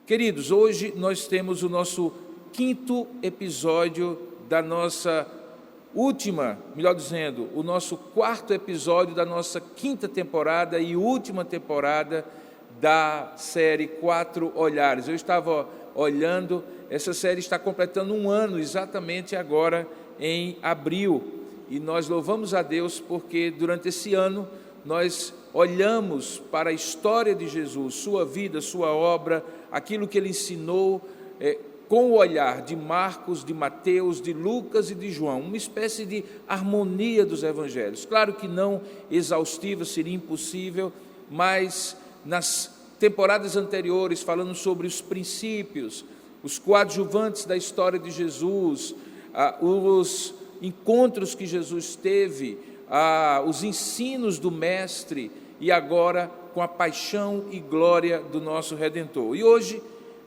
Queridos, hoje nós temos o nosso quinto episódio da nossa o nosso quarto episódio da nossa quinta temporada e última temporada da série Quatro Olhares. Eu estava olhando, essa série está completando um ano exatamente agora em abril, e nós louvamos a Deus porque durante esse ano nós olhamos para a história de Jesus, sua vida, sua obra, aquilo que ele ensinou, com o olhar de Marcos, de Mateus, de Lucas e de João, uma espécie de harmonia dos evangelhos. Claro que não exaustiva, seria impossível, mas nas temporadas anteriores, falando sobre os princípios, os coadjuvantes da história de Jesus, os encontros que Jesus teve, os ensinos do Mestre, e agora com a paixão e glória do nosso Redentor. E hoje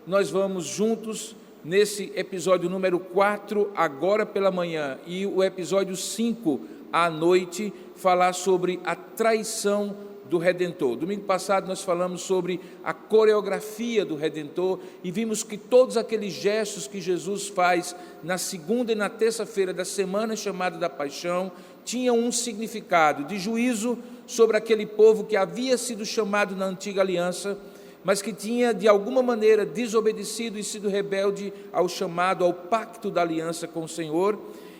nós vamos juntos, nesse episódio número 4, agora pela manhã, e o episódio 5, à noite, falar sobre a traição do Redentor. Domingo passado nós falamos sobre a coreografia do Redentor e vimos que todos aqueles gestos que Jesus faz na segunda e na terça-feira da semana chamada da Paixão tinham um significado de juízo sobre aquele povo que havia sido chamado na antiga aliança, mas que tinha de alguma maneira desobedecido e sido rebelde ao chamado, ao pacto da aliança com o Senhor,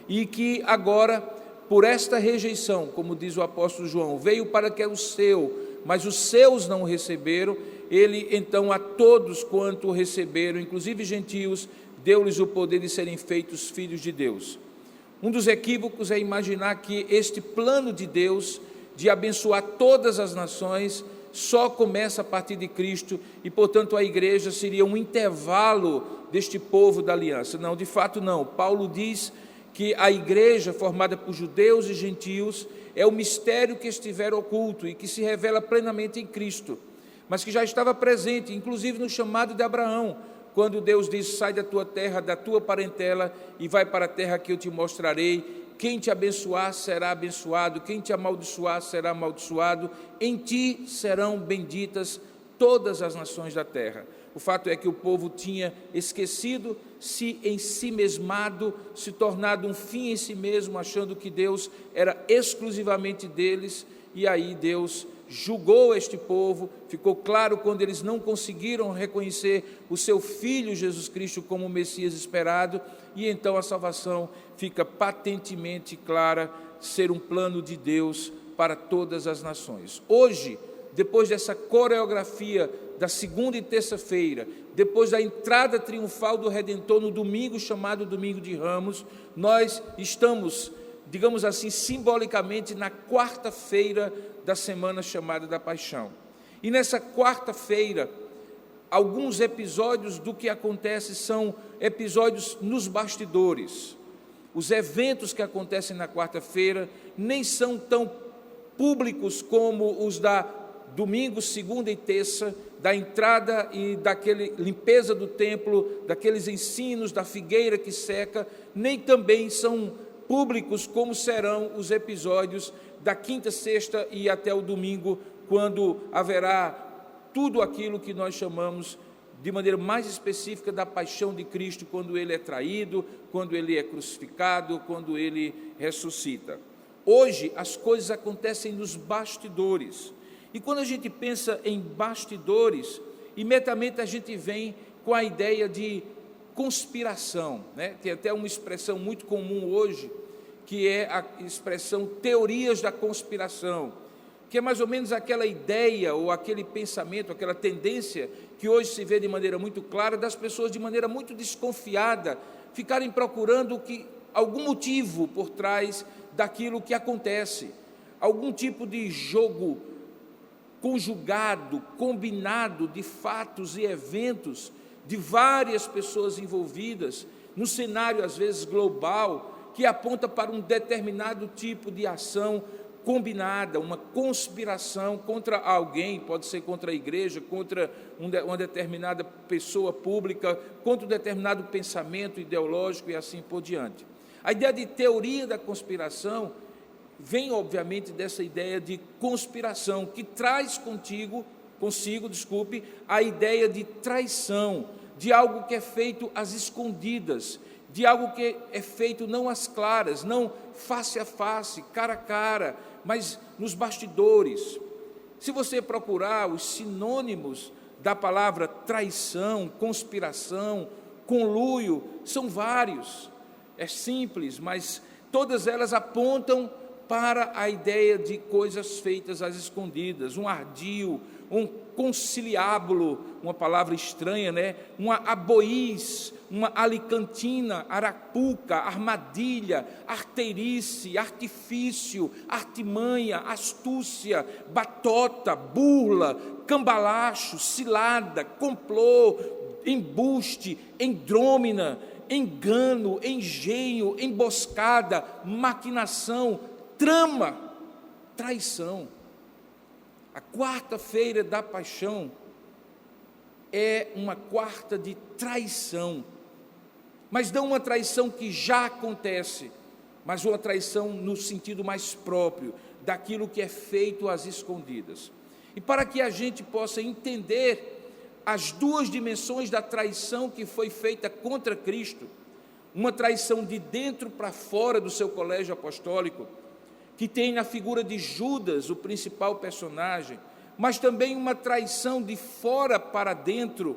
e que agora, por esta rejeição, como diz o apóstolo João, veio para que é o seu, mas os seus não o receberam. Ele então a todos quanto o receberam, inclusive gentios, deu-lhes o poder de serem feitos filhos de Deus. Um dos equívocos é imaginar que este plano de Deus de abençoar todas as nações só começa a partir de Cristo e, portanto, a igreja seria um intervalo deste povo da aliança. Não, de fato não. Paulo diz que a igreja, formada por judeus e gentios, é o mistério que estiver oculto e que se revela plenamente em Cristo, mas que já estava presente, inclusive no chamado de Abraão, quando Deus diz: sai da tua terra, da tua parentela e vai para a terra que eu te mostrarei. Quem te abençoar será abençoado, quem te amaldiçoar será amaldiçoado, em ti serão benditas todas as nações da terra. O fato é que o povo tinha esquecido, se ensimesmado, se tornado um fim em si mesmo, achando que Deus era exclusivamente deles, e aí Deus julgou este povo. Ficou claro quando eles não conseguiram reconhecer o seu Filho Jesus Cristo como o Messias esperado, e então a salvação fica patentemente clara, ser um plano de Deus para todas as nações. Hoje, depois dessa coreografia da segunda e terça-feira, depois da entrada triunfal do Redentor no domingo chamado Domingo de Ramos, nós estamos, digamos assim, simbolicamente na quarta-feira da semana chamada da Paixão. E nessa quarta-feira, alguns episódios do que acontece são episódios nos bastidores. Os eventos que acontecem na quarta-feira nem são tão públicos como os da domingo, segunda e terça, da entrada e daquele limpeza do templo, daqueles ensinos, da figueira que seca, nem também são públicos como serão os episódios da quinta, sexta e até o domingo, quando haverá tudo aquilo que nós chamamos de maneira mais específica da paixão de Cristo, quando ele é traído, quando ele é crucificado, quando ele ressuscita. Hoje as coisas acontecem nos bastidores, e quando a gente pensa em bastidores, imediatamente a gente vem com a ideia de conspiração, né? Tem até uma expressão muito comum hoje, que é a expressão teorias da conspiração, que é mais ou menos aquela ideia ou aquele pensamento, aquela tendência que hoje se vê de maneira muito clara, das pessoas de maneira muito desconfiada ficarem procurando algum motivo por trás daquilo que acontece, algum tipo de jogo conjugado, combinado de fatos e eventos de várias pessoas envolvidas, no cenário às vezes global, que aponta para um determinado tipo de ação combinada, uma conspiração contra alguém, pode ser contra a igreja, contra uma determinada pessoa pública, contra um determinado pensamento ideológico e assim por diante. A ideia de teoria da conspiração vem, obviamente, dessa ideia de conspiração, que traz contigo a ideia de traição, de algo que é feito às escondidas, de algo que é feito não às claras, não face a face, cara a cara, mas nos bastidores. Se você procurar os sinônimos da palavra traição, conspiração, conluio, são vários. É simples, mas todas elas apontam para a ideia de coisas feitas às escondidas, um ardil, um conciliábulo, uma palavra estranha, né? Uma aboiz, uma alicantina, arapuca, armadilha, arteirice, artifício, artimanha, astúcia, batota, burla, cambalacho, cilada, complô, embuste, endrômina, engano, engenho, emboscada, maquinação, trama, traição. A quarta-feira da paixão é uma quarta de traição, mas não uma traição que já acontece, mas uma traição no sentido mais próprio, daquilo que é feito às escondidas. E para que a gente possa entender as duas dimensões da traição que foi feita contra Cristo, uma traição de dentro para fora do seu colégio apostólico, que tem na figura de Judas, o principal personagem, mas também uma traição de fora para dentro,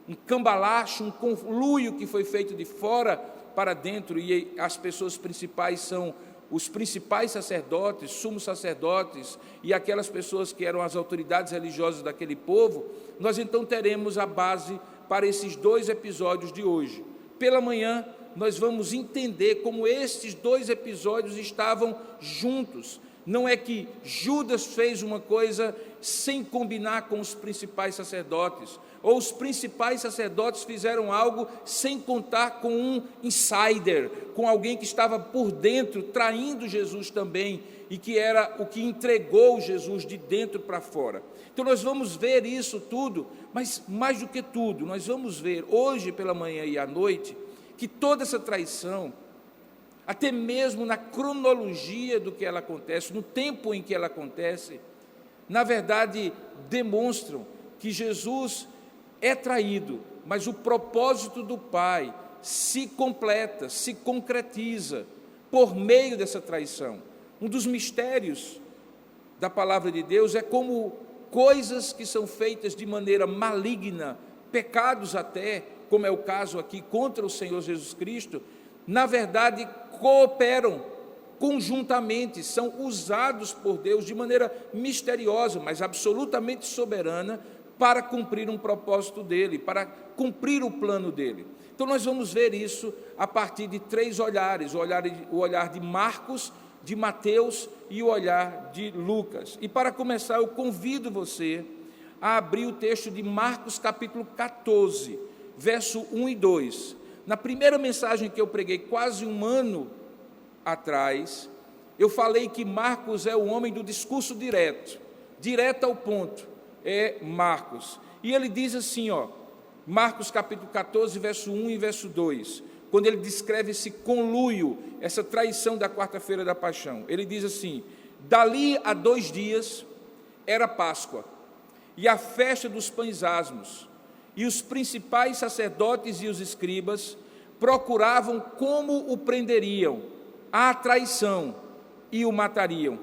um cambalacho, um conluio que foi feito de fora para dentro, e as pessoas principais são os principais sacerdotes, sumos sacerdotes e aquelas pessoas que eram as autoridades religiosas daquele povo. Nós então teremos a base para esses dois episódios de hoje. Pela manhã, nós vamos entender como estes dois episódios estavam juntos. Não é que Judas fez uma coisa sem combinar com os principais sacerdotes, ou os principais sacerdotes fizeram algo sem contar com um insider, com alguém que estava por dentro, traindo Jesus também, e que era o que entregou Jesus de dentro para fora. Então nós vamos ver isso tudo, mas mais do que tudo, nós vamos ver hoje pela manhã e à noite, que toda essa traição, até mesmo na cronologia do que ela acontece, no tempo em que ela acontece, na verdade demonstram que Jesus é traído, mas o propósito do Pai se completa, se concretiza por meio dessa traição. Um dos mistérios da palavra de Deus é como coisas que são feitas de maneira maligna, pecados até, como é o caso aqui contra o Senhor Jesus Cristo, na verdade cooperam conjuntamente, são usados por Deus de maneira misteriosa, mas absolutamente soberana, para cumprir um propósito dele, para cumprir o plano dele. Então nós vamos ver isso a partir de três olhares: o olhar de Marcos, de Mateus e o olhar de Lucas. E para começar, eu convido você a abrir o texto de Marcos capítulo 14, verso 1 e 2. Na primeira mensagem que eu preguei quase um ano atrás, eu falei que Marcos é o homem do discurso direto ao ponto, é Marcos. E ele diz assim, Marcos capítulo 14, verso 1 e verso 2, quando ele descreve esse conluio, essa traição da quarta-feira da paixão, ele diz assim: dali a 2 dias era Páscoa, e a festa dos pães asmos, e os principais sacerdotes e os escribas procuravam como o prenderiam à traição e o matariam,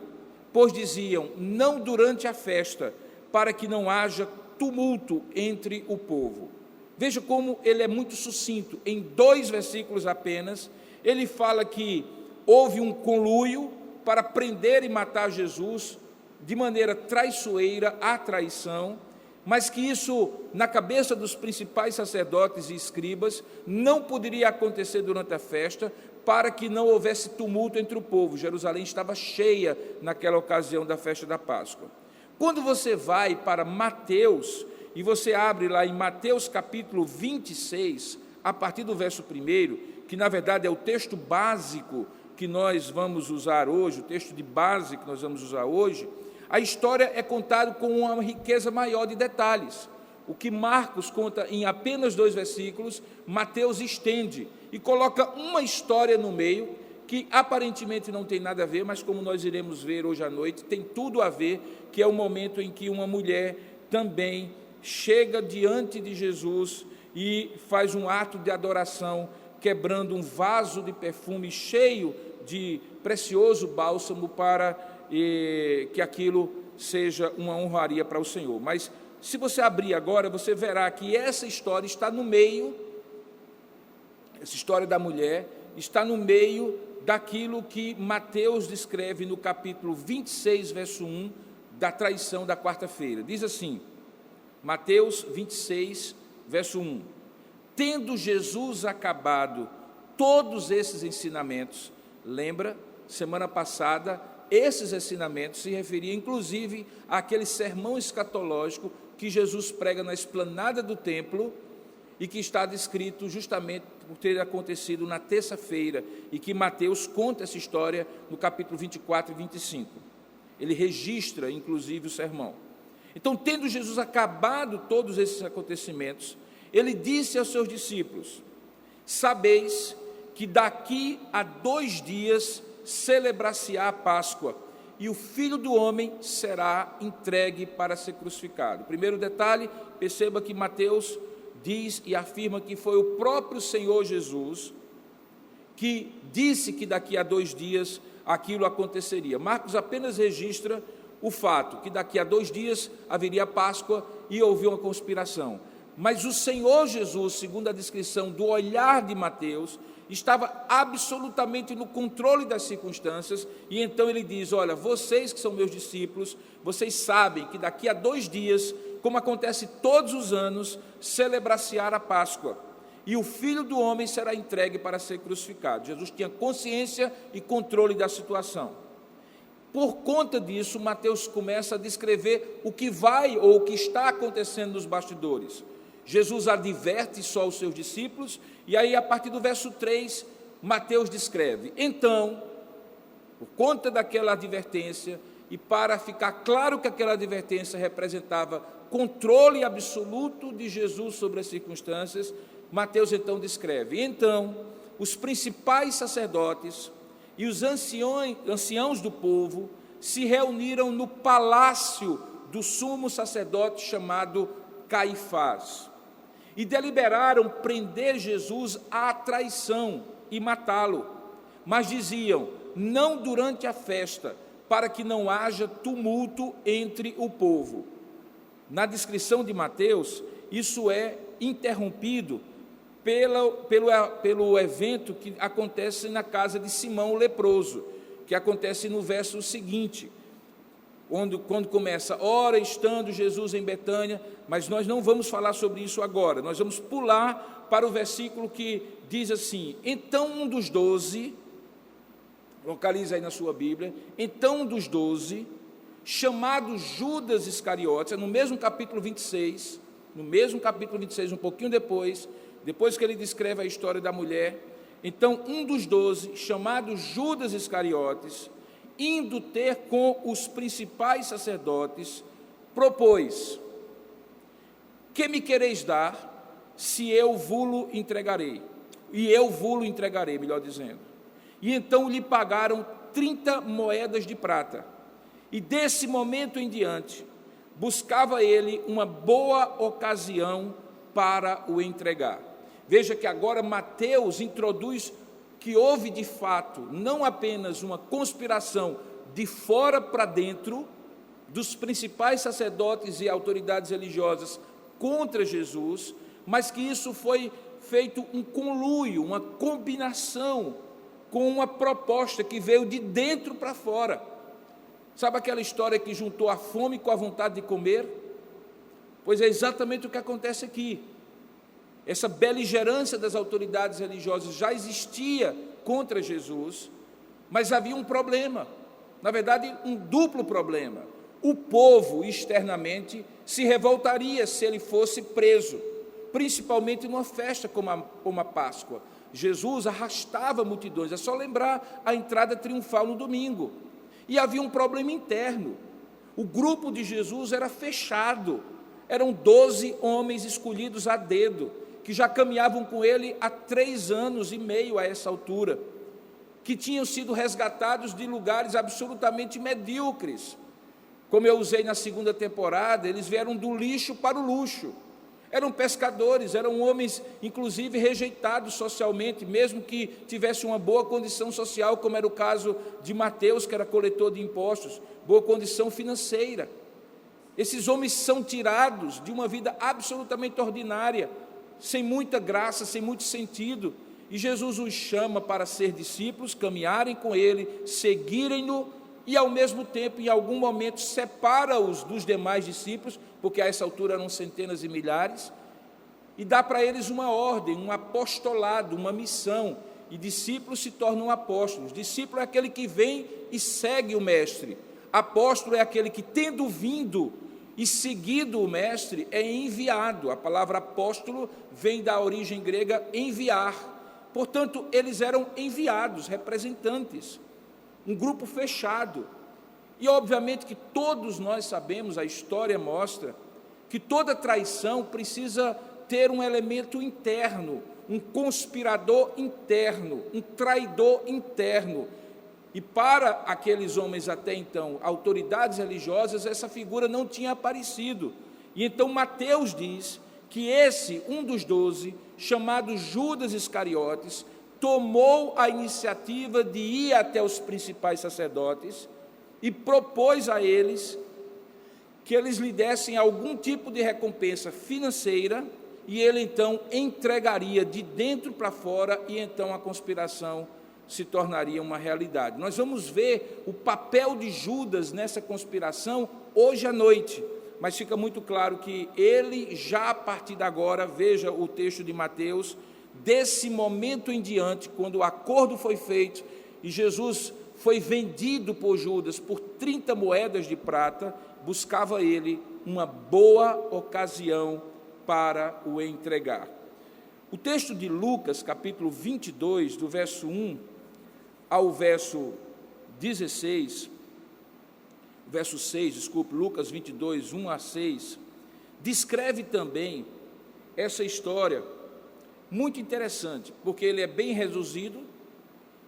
pois diziam: não durante a festa, para que não haja tumulto entre o povo. Veja como ele é muito sucinto, em 2 versículos apenas, ele fala que houve um conluio para prender e matar Jesus de maneira traiçoeira, à traição, mas que isso, na cabeça dos principais sacerdotes e escribas, não poderia acontecer durante a festa, para que não houvesse tumulto entre o povo. Jerusalém estava cheia naquela ocasião da festa da Páscoa. Quando você vai para Mateus, e você abre lá em Mateus capítulo 26, a partir do verso 1, que na verdade é o texto básico que nós vamos usar hoje, o texto de base que nós vamos usar hoje, a história é contada com uma riqueza maior de detalhes. O que Marcos conta em apenas 2 versículos, Mateus estende e coloca uma história no meio, que aparentemente não tem nada a ver, mas como nós iremos ver hoje à noite, tem tudo a ver, que é o momento em que uma mulher também chega diante de Jesus e faz um ato de adoração, quebrando um vaso de perfume cheio de precioso bálsamo para que aquilo seja uma honraria para o Senhor. Mas se você abrir agora, você verá que essa história está no meio, essa história da mulher está no meio daquilo que Mateus descreve no capítulo 26, verso 1, da traição da quarta-feira. Diz assim, Mateus 26, verso 1: tendo Jesus acabado todos esses ensinamentos, lembra, semana passada, esses ensinamentos se referiam inclusive àquele sermão escatológico que Jesus prega na esplanada do templo e que está descrito justamente por ter acontecido na terça-feira, e que Mateus conta essa história no capítulo 24 e 25. Ele registra, inclusive, o sermão. Então, tendo Jesus acabado todos esses acontecimentos, ele disse aos seus discípulos: sabeis que daqui a 2 dias celebrar-se-á a Páscoa, e o Filho do Homem será entregue para ser crucificado. Primeiro detalhe, perceba que Mateus diz e afirma que foi o próprio Senhor Jesus que disse que daqui a 2 dias aquilo aconteceria. Marcos apenas registra o fato que daqui a 2 dias haveria Páscoa e houve uma conspiração. Mas o Senhor Jesus, segundo a descrição do olhar de Mateus, estava absolutamente no controle das circunstâncias, e então ele diz: olha, vocês que são meus discípulos, vocês sabem que daqui a 2 dias, como acontece todos os anos, celebrar-se-á a Páscoa, e o Filho do Homem será entregue para ser crucificado. Jesus tinha consciência e controle da situação. Por conta disso, Mateus começa a descrever o que vai ou o que está acontecendo nos bastidores. Jesus adverte só os seus discípulos, e aí a partir do verso 3, Mateus descreve: então, por conta daquela advertência, e para ficar claro que aquela advertência representava controle absoluto de Jesus sobre as circunstâncias, Mateus então descreve: então, os principais sacerdotes e os anciãos do povo se reuniram no palácio do sumo sacerdote chamado Caifás, e deliberaram prender Jesus à traição e matá-lo, mas diziam: não durante a festa, para que não haja tumulto entre o povo. Na descrição de Mateus, isso é interrompido pelo evento que acontece na casa de Simão o leproso, que acontece no verso seguinte, quando começa: ora, estando Jesus em Betânia, mas nós não vamos falar sobre isso agora, nós vamos pular para o versículo que diz assim: então um dos 12, localiza aí na sua Bíblia, então um dos 12, chamado Judas Iscariotes, no mesmo capítulo 26, um pouquinho depois que ele descreve a história da mulher, então um dos 12, chamado Judas Iscariotes, indo ter com os principais sacerdotes, propôs: que me quereis dar, se eu vulo entregarei? E eu vulo entregarei, melhor dizendo. E então lhe pagaram 30 moedas de prata. E desse momento em diante, buscava ele uma boa ocasião para o entregar. Veja que agora Mateus introduz que houve de fato não apenas uma conspiração de fora para dentro dos principais sacerdotes e autoridades religiosas contra Jesus, mas que isso foi feito um conluio, uma combinação com uma proposta que veio de dentro para fora. Sabe aquela história que juntou a fome com a vontade de comer? Pois é exatamente o que acontece aqui. Essa beligerância das autoridades religiosas já existia contra Jesus, mas havia um problema, na verdade um duplo problema. O povo externamente se revoltaria se ele fosse preso, principalmente numa festa como a Páscoa. Jesus arrastava multidões, é só lembrar a entrada triunfal no domingo. E havia um problema interno. O grupo de Jesus era fechado, eram 12 homens escolhidos a dedo, que já caminhavam com ele há 3 anos e meio a essa altura, que tinham sido resgatados de lugares absolutamente medíocres, Como eu usei na segunda temporada, eles vieram do lixo para o luxo. Eram pescadores, eram homens, inclusive, rejeitados socialmente, mesmo que tivessem uma boa condição social, como era o caso de Mateus, que era coletor de impostos, boa condição financeira. Esses homens são tirados de uma vida absolutamente ordinária, sem muita graça, sem muito sentido, e Jesus os chama para ser discípulos, caminharem com Ele, seguirem-no, e ao mesmo tempo, em algum momento, separa-os dos demais discípulos, porque a essa altura eram centenas e milhares, e dá para eles uma ordem, um apostolado, uma missão, e discípulos se tornam apóstolos. Discípulo é aquele que vem e segue o mestre. Apóstolo é aquele que, tendo vindo e seguido o mestre, é enviado. A palavra apóstolo vem da origem grega enviar. Portanto, eles eram enviados, representantes, um grupo fechado. E obviamente que todos nós sabemos, a história mostra, que toda traição precisa ter um elemento interno, um conspirador interno, um traidor interno. E para aqueles homens até então, autoridades religiosas, essa figura não tinha aparecido. E então Mateus diz que esse, um dos 12, chamado Judas Iscariotes, tomou a iniciativa de ir até os principais sacerdotes e propôs a eles que eles lhe dessem algum tipo de recompensa financeira, e ele então entregaria de dentro para fora, e então a conspiração se tornaria uma realidade. Nós vamos ver o papel de Judas nessa conspiração hoje à noite, mas fica muito claro que ele já a partir de agora, veja o texto de Mateus, desse momento em diante, quando o acordo foi feito e Jesus foi vendido por Judas por 30 moedas de prata, buscava ele uma boa ocasião para o entregar. O texto de Lucas, capítulo 22, do verso 1 ao verso 16, verso 6, Lucas 22, 1 a 6, descreve também essa história muito interessante, porque ele é bem reduzido,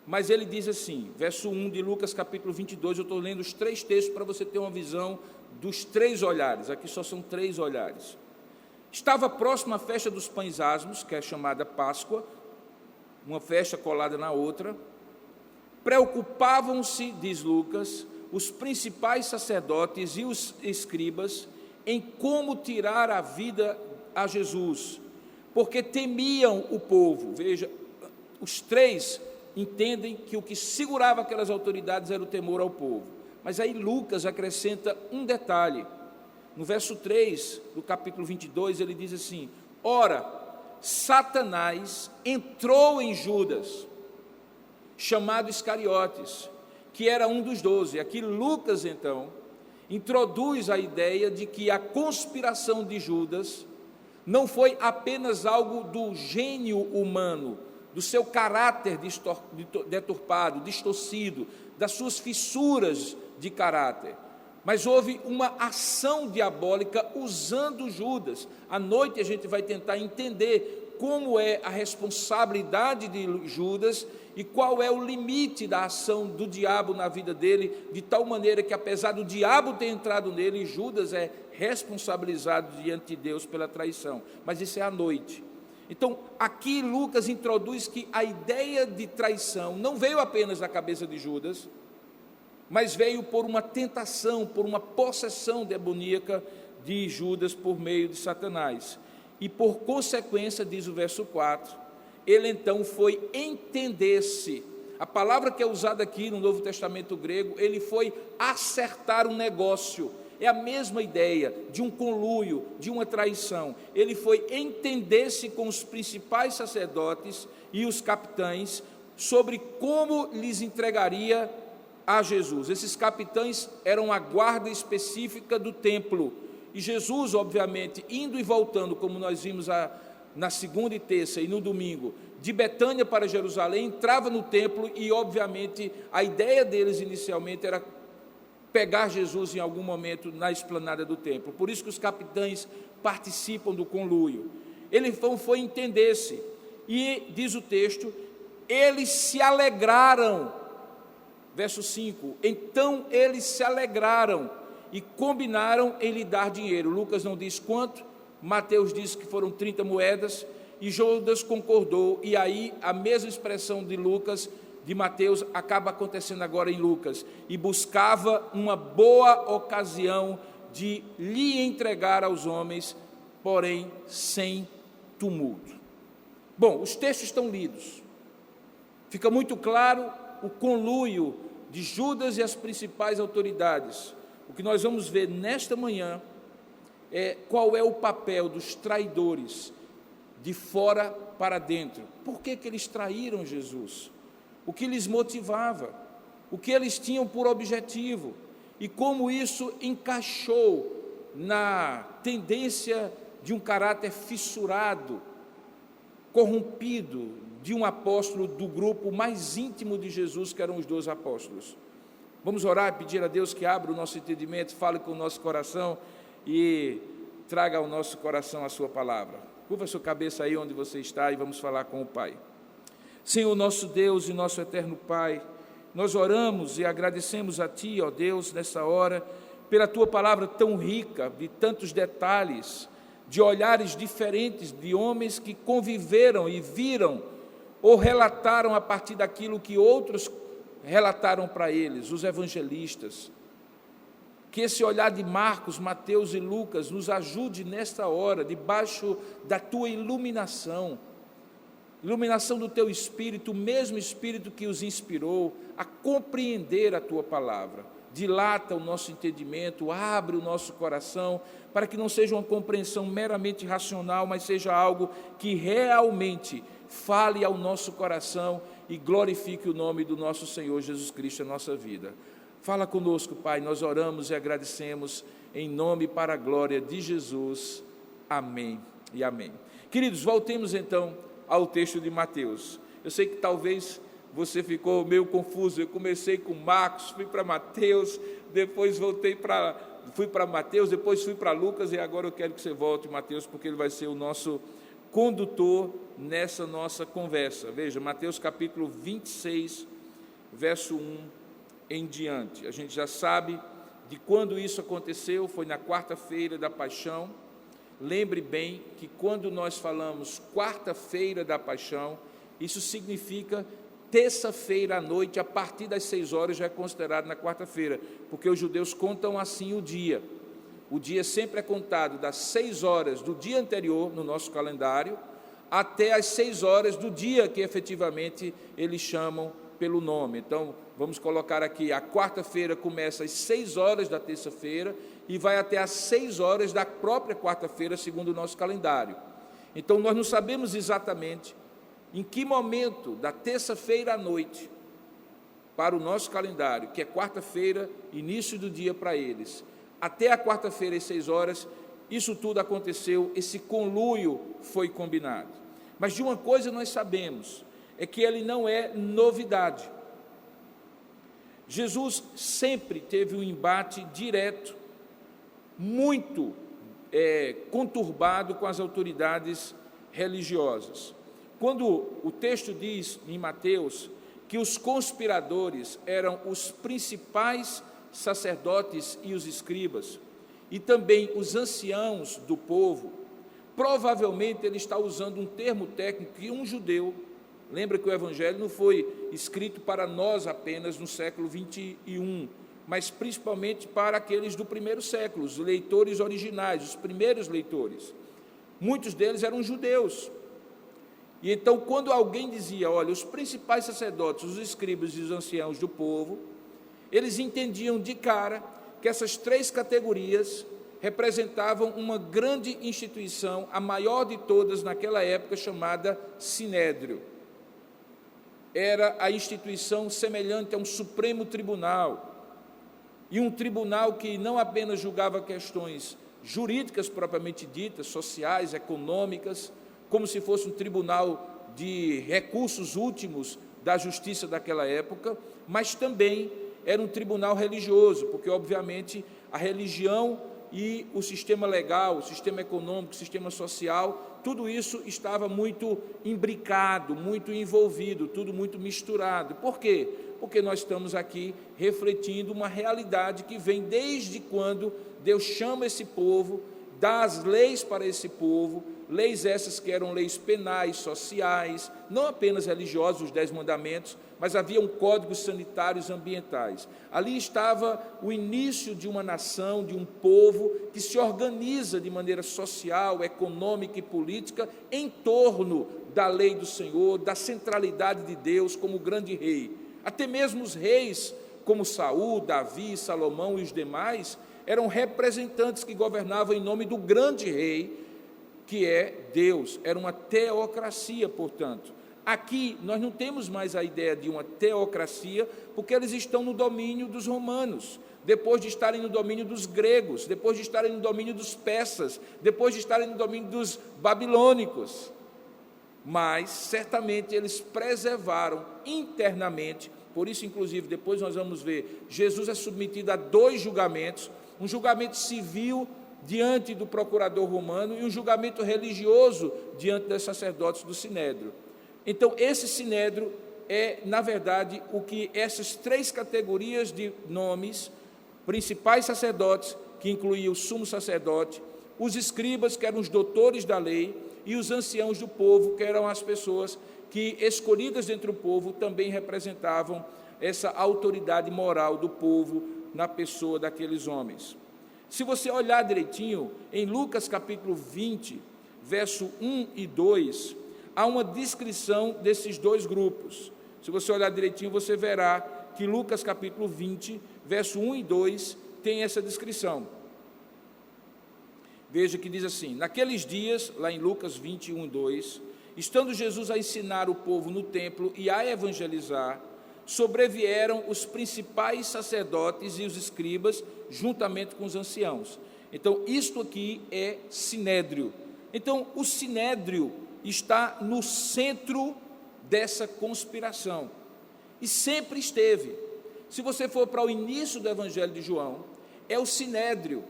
mas ele diz assim, verso 1 de Lucas capítulo 22, eu estou lendo os 3 textos para você ter uma visão dos 3 olhares, aqui só são 3 olhares. Estava próxima a festa dos pães asmos, que é chamada Páscoa, uma festa colada na outra. Preocupavam-se, diz Lucas, os principais sacerdotes e os escribas em como tirar a vida a Jesus, porque temiam o povo. Veja, os 3 entendem que o que segurava aquelas autoridades era o temor ao povo. Mas aí Lucas acrescenta um detalhe. No verso 3 do capítulo 22, ele diz assim: ora, Satanás entrou em Judas, chamado Iscariotes, que era um dos 12. Aqui Lucas, então, introduz a ideia de que a conspiração de Judas não foi apenas algo do gênio humano, do seu caráter deturpado, distorcido, das suas fissuras de caráter, mas houve uma ação diabólica usando Judas. À noite a gente vai tentar entender como é a responsabilidade de Judas e qual é o limite da ação do diabo na vida dele, de tal maneira que, apesar do diabo ter entrado nele, Judas é responsabilizado diante de Deus pela traição. Mas isso é à noite. Então, aqui Lucas introduz que a ideia de traição não veio apenas da cabeça de Judas, mas veio por uma tentação, por uma possessão demoníaca de Judas por meio de Satanás. E por consequência, diz o verso 4, ele então foi entender-se. A palavra que é usada aqui no Novo Testamento grego, ele foi acertar um negócio. É a mesma ideia de um conluio, de uma traição. Ele foi entender-se com os principais sacerdotes e os capitães sobre como lhes entregaria a Jesus. Esses capitães eram a guarda específica do templo. E Jesus, obviamente, indo e voltando, como nós vimos na segunda e terça e no domingo, de Betânia para Jerusalém, entrava no templo e, obviamente, a ideia deles inicialmente era pegar Jesus em algum momento na esplanada do templo. Por isso que os capitães participam do conluio. Ele foi entender-se. E, diz o texto, eles se alegraram. Verso 5, então eles se alegraram e combinaram em lhe dar dinheiro. Lucas não diz quanto, Mateus diz que foram 30 moedas, e Judas concordou, e aí a mesma expressão de Lucas, de Mateus, acaba acontecendo agora em Lucas, e buscava uma boa ocasião de lhe entregar aos homens, porém sem tumulto. Bom, os textos estão lidos, fica muito claro o conluio de Judas e as principais autoridades. O que nós vamos ver nesta manhã é qual é o papel dos traidores de fora para dentro. Por que eles traíram Jesus? O que lhes motivava? O que eles tinham por objetivo? E como isso encaixou na tendência de um caráter fissurado, corrompido, de um apóstolo do grupo mais íntimo de Jesus, que eram os 12 apóstolos. Vamos orar e pedir a Deus que abra o nosso entendimento, fale com o nosso coração e traga ao nosso coração a sua palavra. Curva a sua cabeça aí onde você está e vamos falar com o Pai. Senhor, nosso Deus e nosso eterno Pai, nós oramos e agradecemos a Ti, ó Deus, nessa hora, pela Tua palavra tão rica, de tantos detalhes, de olhares diferentes, de homens que conviveram e viram ou relataram a partir daquilo que outros relataram para eles, os evangelistas. Que esse olhar de Marcos, Mateus e Lucas nos ajude nesta hora, debaixo da Tua iluminação do Teu Espírito, o mesmo Espírito que os inspirou a compreender a Tua palavra. Dilata o nosso entendimento, abre o nosso coração, para que não seja uma compreensão meramente racional, mas seja algo que realmente fale ao nosso coração e glorifique o nome do nosso Senhor Jesus Cristo em nossa vida. Fala conosco, Pai, nós oramos e agradecemos em nome e para a glória de Jesus. Amém e amém. Queridos, voltemos então ao texto de Mateus. Eu sei que talvez você ficou meio confuso. Eu comecei com Marcos, fui para Mateus, depois fui para Mateus, depois fui para Lucas, e agora eu quero que você volte Mateus, porque ele vai ser o nosso condutor nessa nossa conversa. Veja, Mateus capítulo 26, verso 1 em diante. A gente já sabe de quando isso aconteceu, foi na quarta-feira da Paixão. Lembre bem que quando nós falamos quarta-feira da Paixão, isso significa terça-feira à noite, a partir das 6 horas já é considerado na quarta-feira, porque os judeus contam assim o dia. O dia sempre é contado das 6 horas do dia anterior, no nosso calendário, até as 6 horas do dia que efetivamente eles chamam pelo nome. Então, vamos colocar aqui, a quarta-feira começa às 6 horas da terça-feira e vai até às 6 horas da própria quarta-feira, segundo o nosso calendário. Então, nós não sabemos exatamente em que momento da terça-feira à noite, para o nosso calendário, que é quarta-feira, início do dia para eles, até a quarta-feira às 6 horas, isso tudo aconteceu, esse conluio foi combinado. Mas de uma coisa nós sabemos, é que ele não é novidade. Jesus sempre teve um embate direto, muito conturbado com as autoridades religiosas. Quando o texto diz em Mateus que os conspiradores eram os principais sacerdotes e os escribas, e também os anciãos do povo, provavelmente ele está usando um termo técnico que um judeu, lembra que o Evangelho não foi escrito para nós apenas no século 21, mas principalmente para aqueles do primeiro século, os leitores originais, os primeiros leitores. Muitos deles eram judeus. E então, quando alguém dizia, olha, os principais sacerdotes, os escribas e os anciãos do povo, eles entendiam de cara que essas 3 categorias representavam uma grande instituição, a maior de todas naquela época, chamada Sinédrio. Era a instituição semelhante a um Supremo Tribunal, e um tribunal que não apenas julgava questões jurídicas propriamente ditas, sociais, econômicas, como se fosse um tribunal de recursos últimos da justiça daquela época, mas também era um tribunal religioso, porque obviamente a religião e o sistema legal, o sistema econômico, o sistema social, tudo isso estava muito imbricado, muito envolvido, tudo muito misturado. Por quê? Porque nós estamos aqui refletindo uma realidade que vem desde quando Deus chama esse povo, dá as leis para esse povo, leis essas que eram leis penais, sociais, não apenas religiosas, os 10 mandamentos, mas haviam códigos sanitários ambientais. Ali estava o início de uma nação, de um povo que se organiza de maneira social, econômica e política em torno da lei do Senhor, da centralidade de Deus como grande rei. Até mesmo os reis, como Saul, Davi, Salomão e os demais, eram representantes que governavam em nome do grande rei, que é Deus. Era uma teocracia, portanto. Aqui nós não temos mais a ideia de uma teocracia, porque eles estão no domínio dos romanos, depois de estarem no domínio dos gregos, depois de estarem no domínio dos persas, depois de estarem no domínio dos babilônicos. Mas certamente eles preservaram internamente, por isso inclusive depois nós vamos ver, Jesus é submetido a 2 julgamentos, um julgamento civil diante do procurador romano e um julgamento religioso diante dos sacerdotes do Sinédrio. Então, esse Sinédrio é, na verdade, o que essas 3 categorias de nomes, principais sacerdotes, que incluía o sumo sacerdote, os escribas, que eram os doutores da lei, e os anciãos do povo, que eram as pessoas que, escolhidas entre o povo, também representavam essa autoridade moral do povo na pessoa daqueles homens. Se você olhar direitinho, em Lucas capítulo 20, verso 1 e 2, há uma descrição desses 2 grupos. Se você olhar direitinho, você verá que Lucas capítulo 20, verso 1 e 2, tem essa descrição. Veja que diz assim: naqueles dias, lá em Lucas 20, 1 e 2, estando Jesus a ensinar o povo no templo e a evangelizar, sobrevieram os principais sacerdotes e os escribas, juntamente com os anciãos. Então, isto aqui é Sinédrio. Então, o Sinédrio está no centro dessa conspiração, e sempre esteve. Se você for para o início do Evangelho de João, é o Sinédrio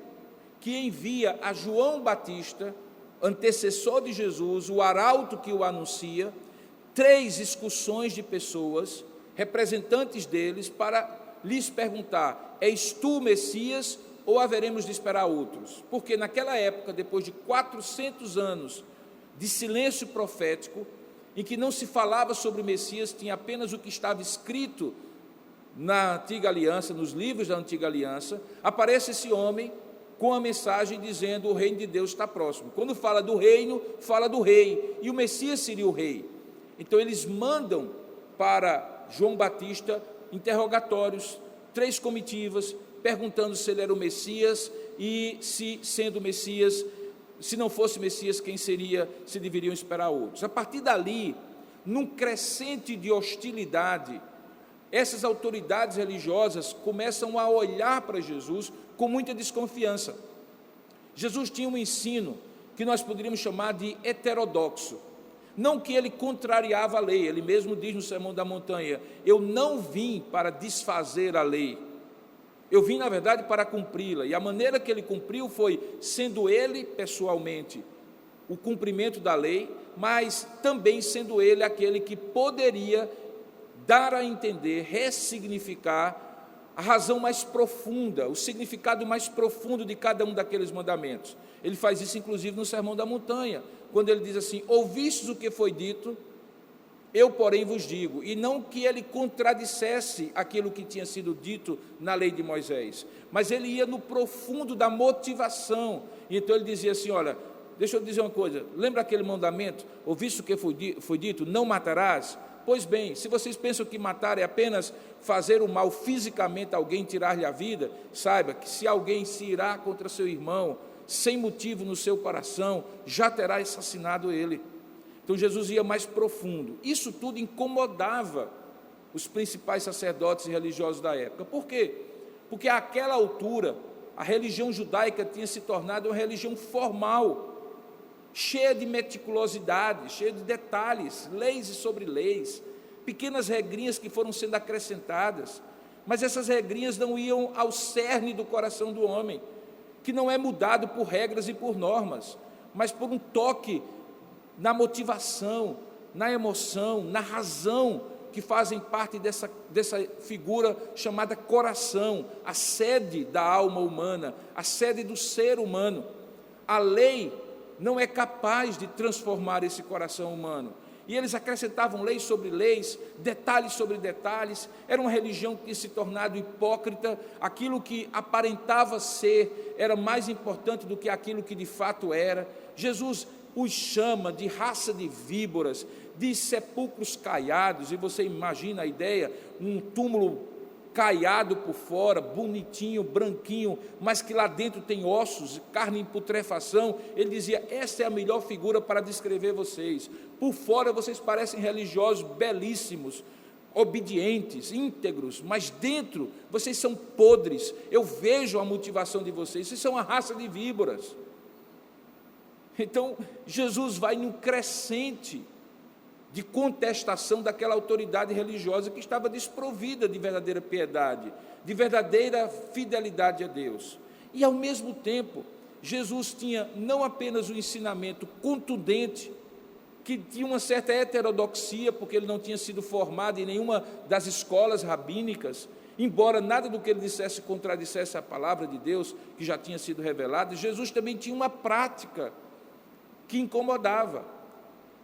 que envia a João Batista, antecessor de Jesus, o arauto que o anuncia, 3 excursões de pessoas, representantes deles, para lhes perguntar: és tu o Messias ou haveremos de esperar outros? Porque naquela época, depois de 400 anos de silêncio profético, em que não se falava sobre o Messias, tinha apenas o que estava escrito na Antiga Aliança, nos livros da Antiga Aliança, aparece esse homem com a mensagem dizendo: o reino de Deus está próximo. Quando fala do reino, fala do rei, e o Messias seria o rei. Então eles mandam para João Batista interrogatórios, 3 comitivas, perguntando se ele era o Messias, e se, sendo o Messias, se não fosse Messias, quem seria, se deveriam esperar outros. A partir dali, num crescente de hostilidade, essas autoridades religiosas começam a olhar para Jesus com muita desconfiança. Jesus tinha um ensino que nós poderíamos chamar de heterodoxo. Não que ele contrariava a lei, ele mesmo diz no Sermão da Montanha: eu não vim para desfazer a lei, eu vim, na verdade, para cumpri-la. E a maneira que ele cumpriu foi sendo ele, pessoalmente, o cumprimento da lei, mas também sendo ele aquele que poderia dar a entender, ressignificar a razão mais profunda, o significado mais profundo de cada um daqueles mandamentos. Ele faz isso, inclusive, no Sermão da Montanha, quando ele diz assim: ouvistes o que foi dito, eu, porém, vos digo. E não que ele contradissesse aquilo que tinha sido dito na lei de Moisés, mas ele ia no profundo da motivação. E então ele dizia assim: olha, deixa eu dizer uma coisa, lembra aquele mandamento, ouviste o que foi dito, não matarás? Pois bem, se vocês pensam que matar é apenas fazer o mal fisicamente a alguém, tirar-lhe a vida, saiba que se alguém se irá contra seu irmão, sem motivo no seu coração, já terá assassinado ele. Então Jesus ia mais profundo. Isso tudo incomodava os principais sacerdotes e religiosos da época. Por quê? Porque àquela altura a religião judaica tinha se tornado uma religião formal, cheia de meticulosidade, cheia de detalhes, leis e sobre leis, pequenas regrinhas que foram sendo acrescentadas, mas essas regrinhas não iam ao cerne do coração do homem. que não é mudado por regras e por normas, mas por um toque na motivação, na emoção, na razão, que fazem parte dessa figura chamada coração, a sede da alma humana, a sede do ser humano. A lei não é capaz de transformar esse coração humano. E eles acrescentavam leis sobre leis, detalhes sobre detalhes. Era uma religião que tinha se tornado hipócrita. Aquilo que aparentava ser era mais importante do que aquilo que de fato era. Jesus os chama de raça de víboras, de sepulcros caiados, e você imagina a ideia, um túmulo caiado por fora, bonitinho, branquinho, mas que lá dentro tem ossos, carne em putrefação. Ele dizia, essa é a melhor figura para descrever vocês. Por fora vocês parecem religiosos belíssimos, obedientes, íntegros, mas dentro vocês são podres. Eu vejo a motivação de vocês são uma raça de víboras. Então, Jesus vai num crescente de contestação daquela autoridade religiosa que estava desprovida de verdadeira piedade, de verdadeira fidelidade a Deus. E, ao mesmo tempo, Jesus tinha não apenas o ensinamento contundente, que tinha uma certa heterodoxia, porque ele não tinha sido formado em nenhuma das escolas rabínicas, embora nada do que ele dissesse contradissesse a palavra de Deus, que já tinha sido revelada. Jesus também tinha uma prática que incomodava.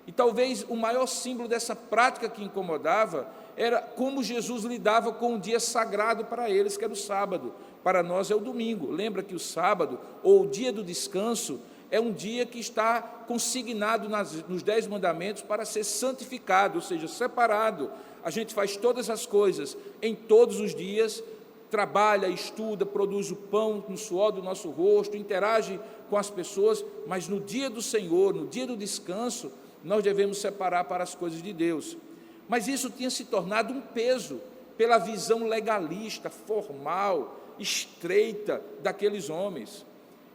E talvez o maior símbolo dessa prática que incomodava era como Jesus lidava com um dia sagrado para eles, que era o sábado. Para nós é o domingo. Lembra que o sábado, ou o dia do descanso, é um dia que está consignado nos 10 mandamentos para ser santificado, ou seja, separado. A gente faz todas as coisas em todos os dias, trabalha, estuda, produz o pão no suor do nosso rosto, interage com as pessoas, mas no dia do Senhor, no dia do descanso, nós devemos separar para as coisas de Deus. Mas isso tinha se tornado um peso pela visão legalista, formal, estreita daqueles homens.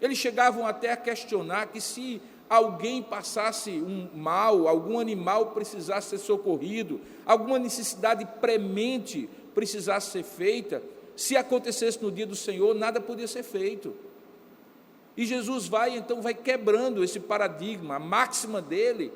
Eles chegavam até a questionar que se alguém passasse um mal, algum animal precisasse ser socorrido, alguma necessidade premente precisasse ser feita, se acontecesse no dia do Senhor, nada podia ser feito. E Jesus vai quebrando esse paradigma. A máxima dele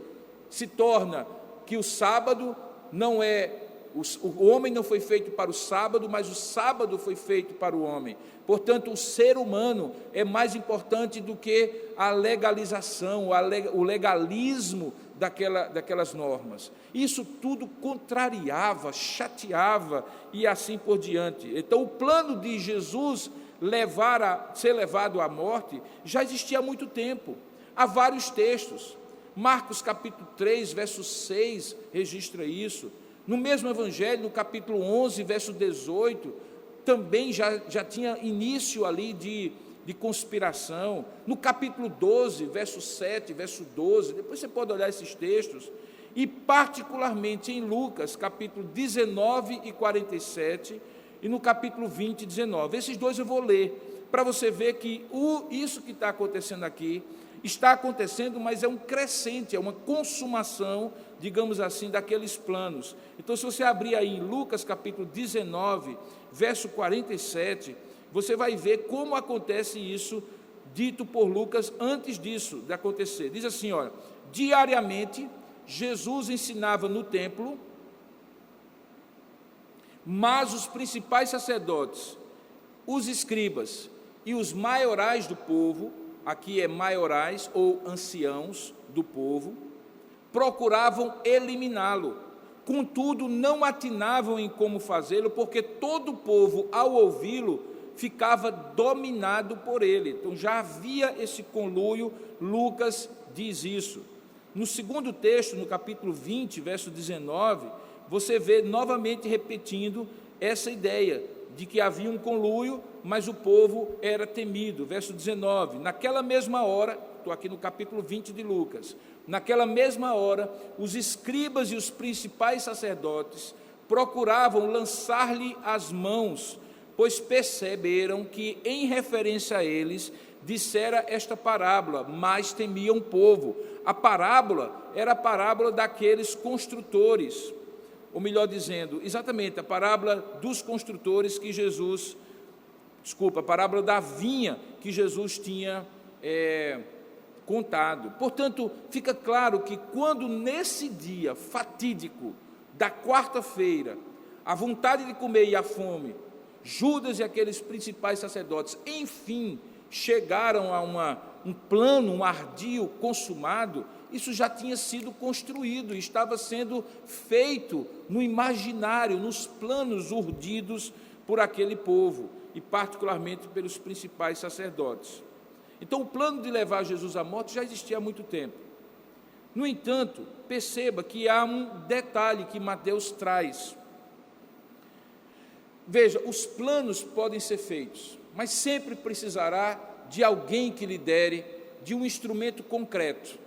se torna que o sábado não é, o homem não foi feito para o sábado, mas o sábado foi feito para o homem. Portanto, o ser humano é mais importante do que a legalização, o legalismo daquelas normas. Isso tudo contrariava, chateava e assim por diante. Então, o plano de Jesus ser levado à morte já existia há muito tempo. Há vários textos. Marcos capítulo 3, verso 6, registra isso. No mesmo evangelho, no capítulo 11, verso 18, também já tinha início ali de conspiração. No capítulo 12, verso 7, verso 12, depois você pode olhar esses textos. E particularmente em Lucas, capítulo 19 e 47, e no capítulo 20 e 19. Esses dois eu vou ler, para você ver que isso que está acontecendo aqui, está acontecendo, mas é um crescente, é uma consumação, digamos assim, daqueles planos. Então, se você abrir aí em Lucas capítulo 19, verso 47, você vai ver como acontece isso, dito por Lucas antes disso de acontecer. Diz assim, olha, diariamente Jesus ensinava no templo, mas os principais sacerdotes, os escribas e os maiorais do povo, aqui é maiorais ou anciãos do povo, procuravam eliminá-lo. Contudo, não atinavam em como fazê-lo, porque todo o povo, ao ouvi-lo, ficava dominado por ele. Então, já havia esse conluio, Lucas diz isso. No segundo texto, no capítulo 20, verso 19, você vê novamente repetindo essa ideia de que havia um conluio, mas o povo era temido. Verso 19, naquela mesma hora, estou aqui no capítulo 20 de Lucas, naquela mesma hora, os escribas e os principais sacerdotes procuravam lançar-lhe as mãos, pois perceberam que, em referência a eles, dissera esta parábola, mas temiam o povo. A parábola era a parábola daqueles construtores, ou melhor dizendo, exatamente, a parábola dos construtores que Jesus a parábola da vinha que Jesus tinha contado. Portanto, fica claro que quando nesse dia fatídico da quarta-feira, a vontade de comer e a fome, Judas e aqueles principais sacerdotes, enfim, chegaram a um plano, um ardil consumado, isso já tinha sido construído, estava sendo feito no imaginário, nos planos urdidos por aquele povo, e particularmente pelos principais sacerdotes. Então, o plano de levar Jesus à morte já existia há muito tempo. No entanto, perceba que há um detalhe que Mateus traz. Veja, os planos podem ser feitos, mas sempre precisará de alguém que lidere, de um instrumento concreto.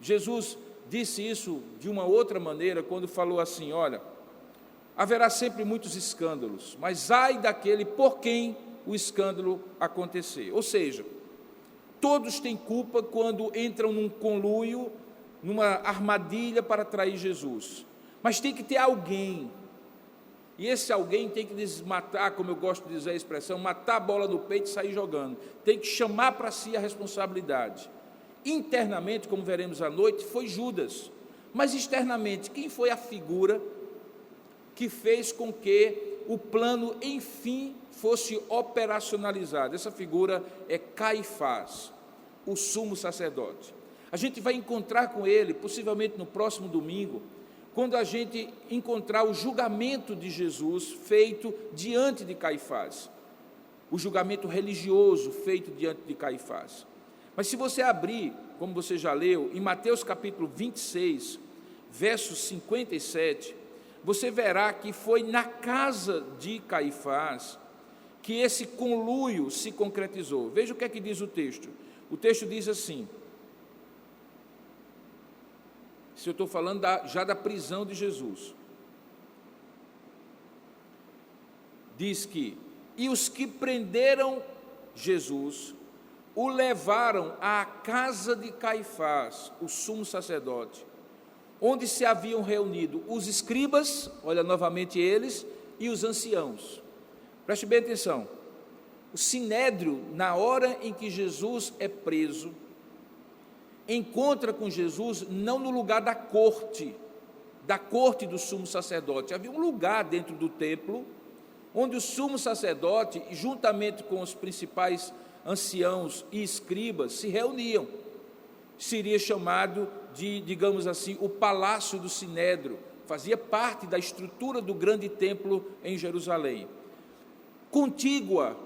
Jesus disse isso de uma outra maneira quando falou assim: olha, haverá sempre muitos escândalos, mas ai daquele por quem o escândalo acontecer. Ou seja, todos têm culpa quando entram num conluio, numa armadilha para trair Jesus, mas tem que ter alguém, e esse alguém tem que desmatar, como eu gosto de dizer a expressão, matar a bola no peito e sair jogando, tem que chamar para si a responsabilidade. Internamente, como veremos à noite, foi Judas, mas externamente, quem foi a figura que fez com que o plano, enfim, fosse operacionalizado? Essa figura é Caifás, o sumo sacerdote. A gente vai encontrar com ele, possivelmente no próximo domingo, quando a gente encontrar o julgamento de Jesus feito diante de Caifás, o julgamento religioso feito diante de Caifás. Mas se você abrir, como você já leu, em Mateus capítulo 26, verso 57, você verá que foi na casa de Caifás que esse conluio se concretizou. Veja o que é que diz o texto. O texto diz assim, se eu estou falando já da prisão de Jesus, diz que, e os que prenderam Jesus, o levaram à casa de Caifás, o sumo sacerdote, onde se haviam reunido os escribas, olha novamente eles, e os anciãos. Preste bem atenção, o sinédrio, na hora em que Jesus é preso, encontra com Jesus não no lugar da corte do sumo sacerdote. Havia um lugar dentro do templo, onde o sumo sacerdote, juntamente com os principais anciãos e escribas, se reuniam. Seria chamado de, digamos assim, o palácio do sinédrio, fazia parte da estrutura do grande templo em Jerusalém. Contígua,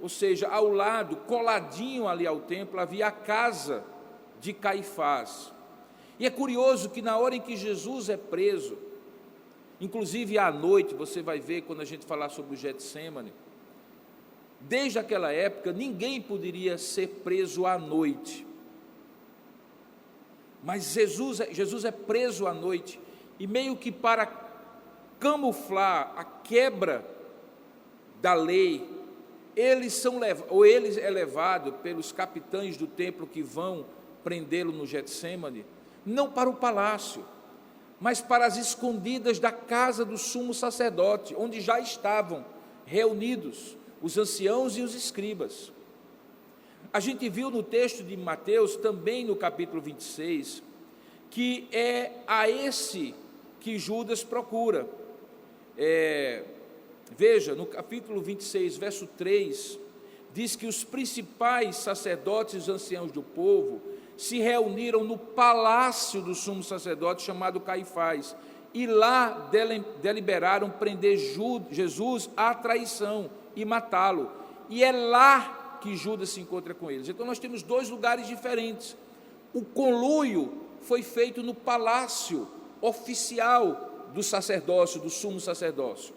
ou seja, ao lado, coladinho ali ao templo, havia a casa de Caifás. E é curioso que na hora em que Jesus é preso, inclusive à noite, você vai ver quando a gente falar sobre o Getsêmani, desde aquela época ninguém poderia ser preso à noite, mas Jesus é preso à noite, e meio que para camuflar a quebra da lei, ele é levado pelos capitães do templo que vão prendê-lo no Getsêmani, não para o palácio, mas para as escondidas da casa do sumo sacerdote, onde já estavam reunidos os anciãos e os escribas. A gente viu no texto de Mateus, também no capítulo 26, que é a esse que Judas procura. Veja, no capítulo 26, verso 3, diz que os principais sacerdotes e os anciãos do povo se reuniram no palácio do sumo sacerdote chamado Caifás, e lá deliberaram prender Jesus à traição e matá-lo, e é lá que Judas se encontra com eles. Então nós temos dois lugares diferentes. O conluio foi feito no palácio oficial do sacerdócio, do sumo sacerdócio.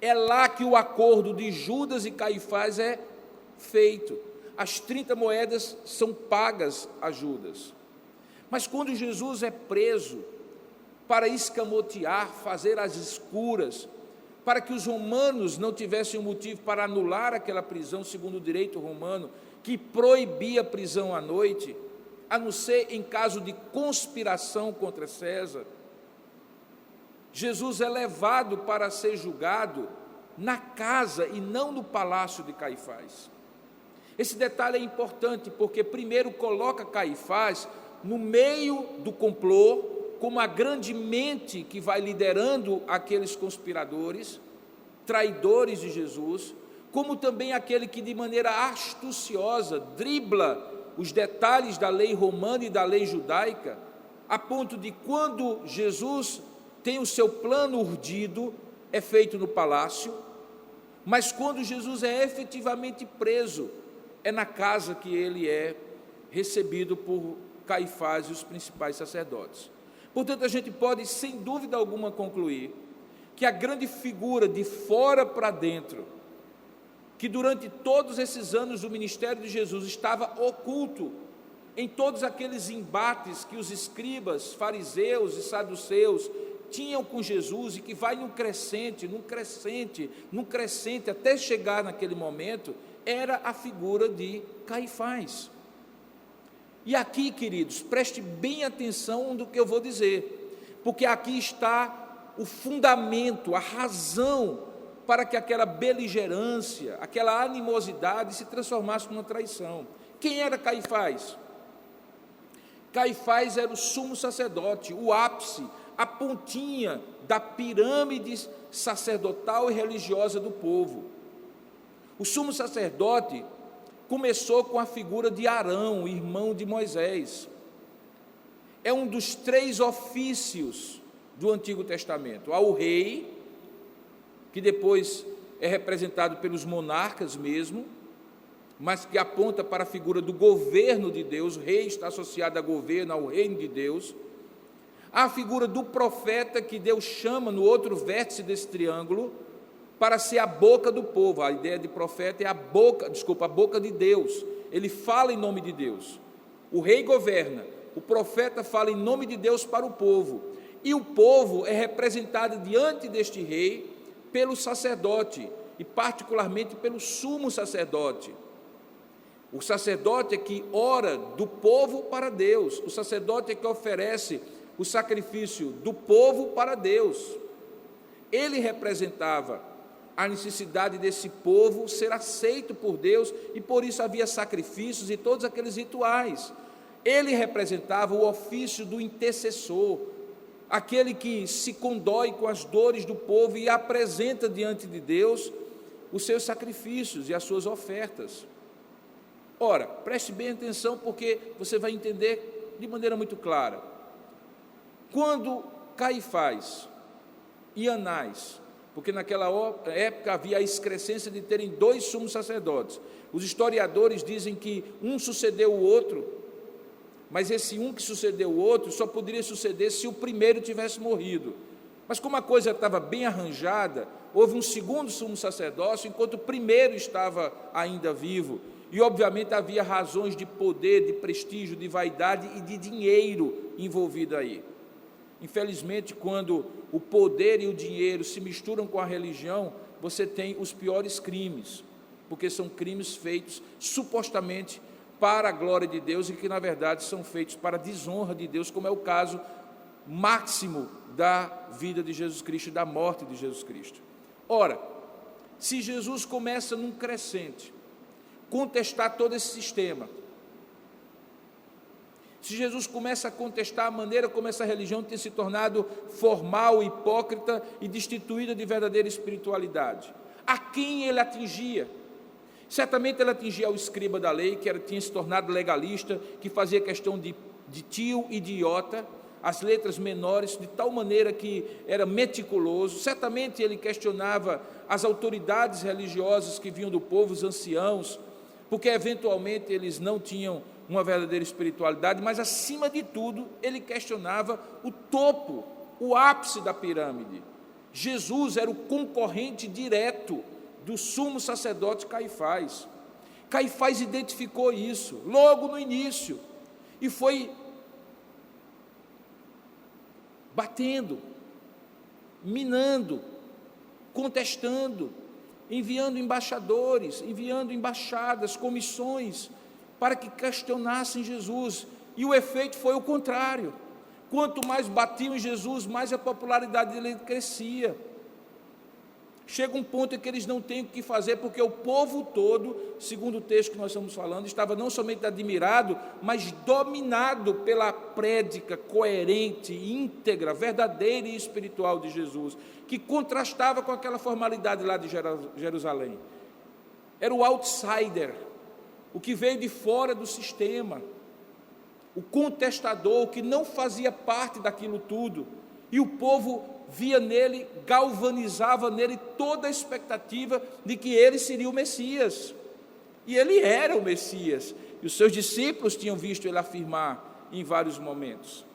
É lá que o acordo de Judas e Caifás é feito. As 30 moedas são pagas a Judas. Mas quando Jesus é preso, para escamotear, fazer as escuras, para que os romanos não tivessem um motivo para anular aquela prisão, segundo o direito romano, que proibia a prisão à noite, a não ser em caso de conspiração contra César, Jesus é levado para ser julgado na casa e não no palácio de Caifás. Esse detalhe é importante porque, primeiro, coloca Caifás no meio do complô, como a grande mente que vai liderando aqueles conspiradores, traidores de Jesus, como também aquele que, de maneira astuciosa, dribla os detalhes da lei romana e da lei judaica, a ponto de, quando Jesus tem o seu plano urdido, é feito no palácio, mas quando Jesus é efetivamente preso, é na casa que ele é recebido por Caifás e os principais sacerdotes. Portanto, a gente pode, sem dúvida alguma, concluir que a grande figura de fora para dentro, que durante todos esses anos do ministério de Jesus estava oculto em todos aqueles embates que os escribas, fariseus e saduceus tinham com Jesus, e que vai num crescente, até chegar naquele momento, era a figura de Caifás. E aqui, queridos, preste bem atenção no que eu vou dizer, porque aqui está o fundamento, a razão para que aquela beligerância, aquela animosidade se transformasse numa traição. Quem era Caifás? Caifás era o sumo sacerdote, o ápice, a pontinha da pirâmide sacerdotal e religiosa do povo. O sumo sacerdote começou com a figura de Arão, irmão de Moisés. É um dos 3 ofícios do Antigo Testamento. Há o rei, que depois é representado pelos monarcas mesmo, mas que aponta para a figura do governo de Deus. O rei está associado a governo, ao reino de Deus. Há a figura do profeta, que Deus chama no outro vértice desse triângulo, para ser a boca do povo. A ideia de profeta é a boca de Deus. Ele fala em nome de Deus. O rei governa, o profeta fala em nome de Deus para o povo. E o povo é representado diante deste rei pelo sacerdote, e particularmente pelo sumo sacerdote. O sacerdote é que ora do povo para Deus. O sacerdote é que oferece o sacrifício do povo para Deus. Ele representava a necessidade desse povo ser aceito por Deus, e por isso havia sacrifícios e todos aqueles rituais. Ele representava o ofício do intercessor, aquele que se condói com as dores do povo e apresenta diante de Deus os seus sacrifícios e as suas ofertas. Ora, preste bem atenção, porque você vai entender de maneira muito clara. Quando Caifás e Anás, porque naquela época havia a excrescência de terem 2 sumos sacerdotes. Os historiadores dizem que um sucedeu o outro, mas esse um que sucedeu o outro só poderia suceder se o primeiro tivesse morrido. Mas como a coisa estava bem arranjada, houve um segundo sumo sacerdócio, enquanto o primeiro estava ainda vivo. E obviamente havia razões de poder, de prestígio, de vaidade e de dinheiro envolvido aí. Infelizmente, quando o poder e o dinheiro se misturam com a religião, você tem os piores crimes, porque são crimes feitos supostamente para a glória de Deus e que, na verdade, são feitos para a desonra de Deus, como é o caso máximo da vida de Jesus Cristo e da morte de Jesus Cristo. Ora, se Jesus começa num crescente, contestar todo esse sistema, se Jesus começa a contestar a maneira como essa religião tem se tornado formal, hipócrita e destituída de verdadeira espiritualidade, a quem ele atingia? Certamente ele atingia ao escriba da lei, que tinha se tornado legalista, que fazia questão de tio e de iota, as letras menores, de tal maneira que era meticuloso. Certamente ele questionava as autoridades religiosas que vinham do povo, os anciãos, porque eventualmente eles não tinham uma verdadeira espiritualidade, mas acima de tudo ele questionava o topo, o ápice da pirâmide. Jesus era o concorrente direto do sumo sacerdote Caifás. Caifás identificou isso logo no início e foi batendo, minando, contestando, enviando embaixadores, enviando embaixadas, comissões, para que questionassem Jesus, e o efeito foi o contrário. Quanto mais batiam em Jesus, mais a popularidade dele crescia. Chega um ponto em que eles não têm o que fazer, porque o povo todo, segundo o texto que nós estamos falando, estava não somente admirado, mas dominado pela prédica coerente, íntegra, verdadeira e espiritual de Jesus, que contrastava com aquela formalidade lá de Jerusalém. Era o outsider, o que veio de fora do sistema, o contestador, o que não fazia parte daquilo tudo, e o povo via nele, galvanizava nele toda a expectativa de que ele seria o Messias, e ele era o Messias, e os seus discípulos tinham visto ele afirmar em vários momentos.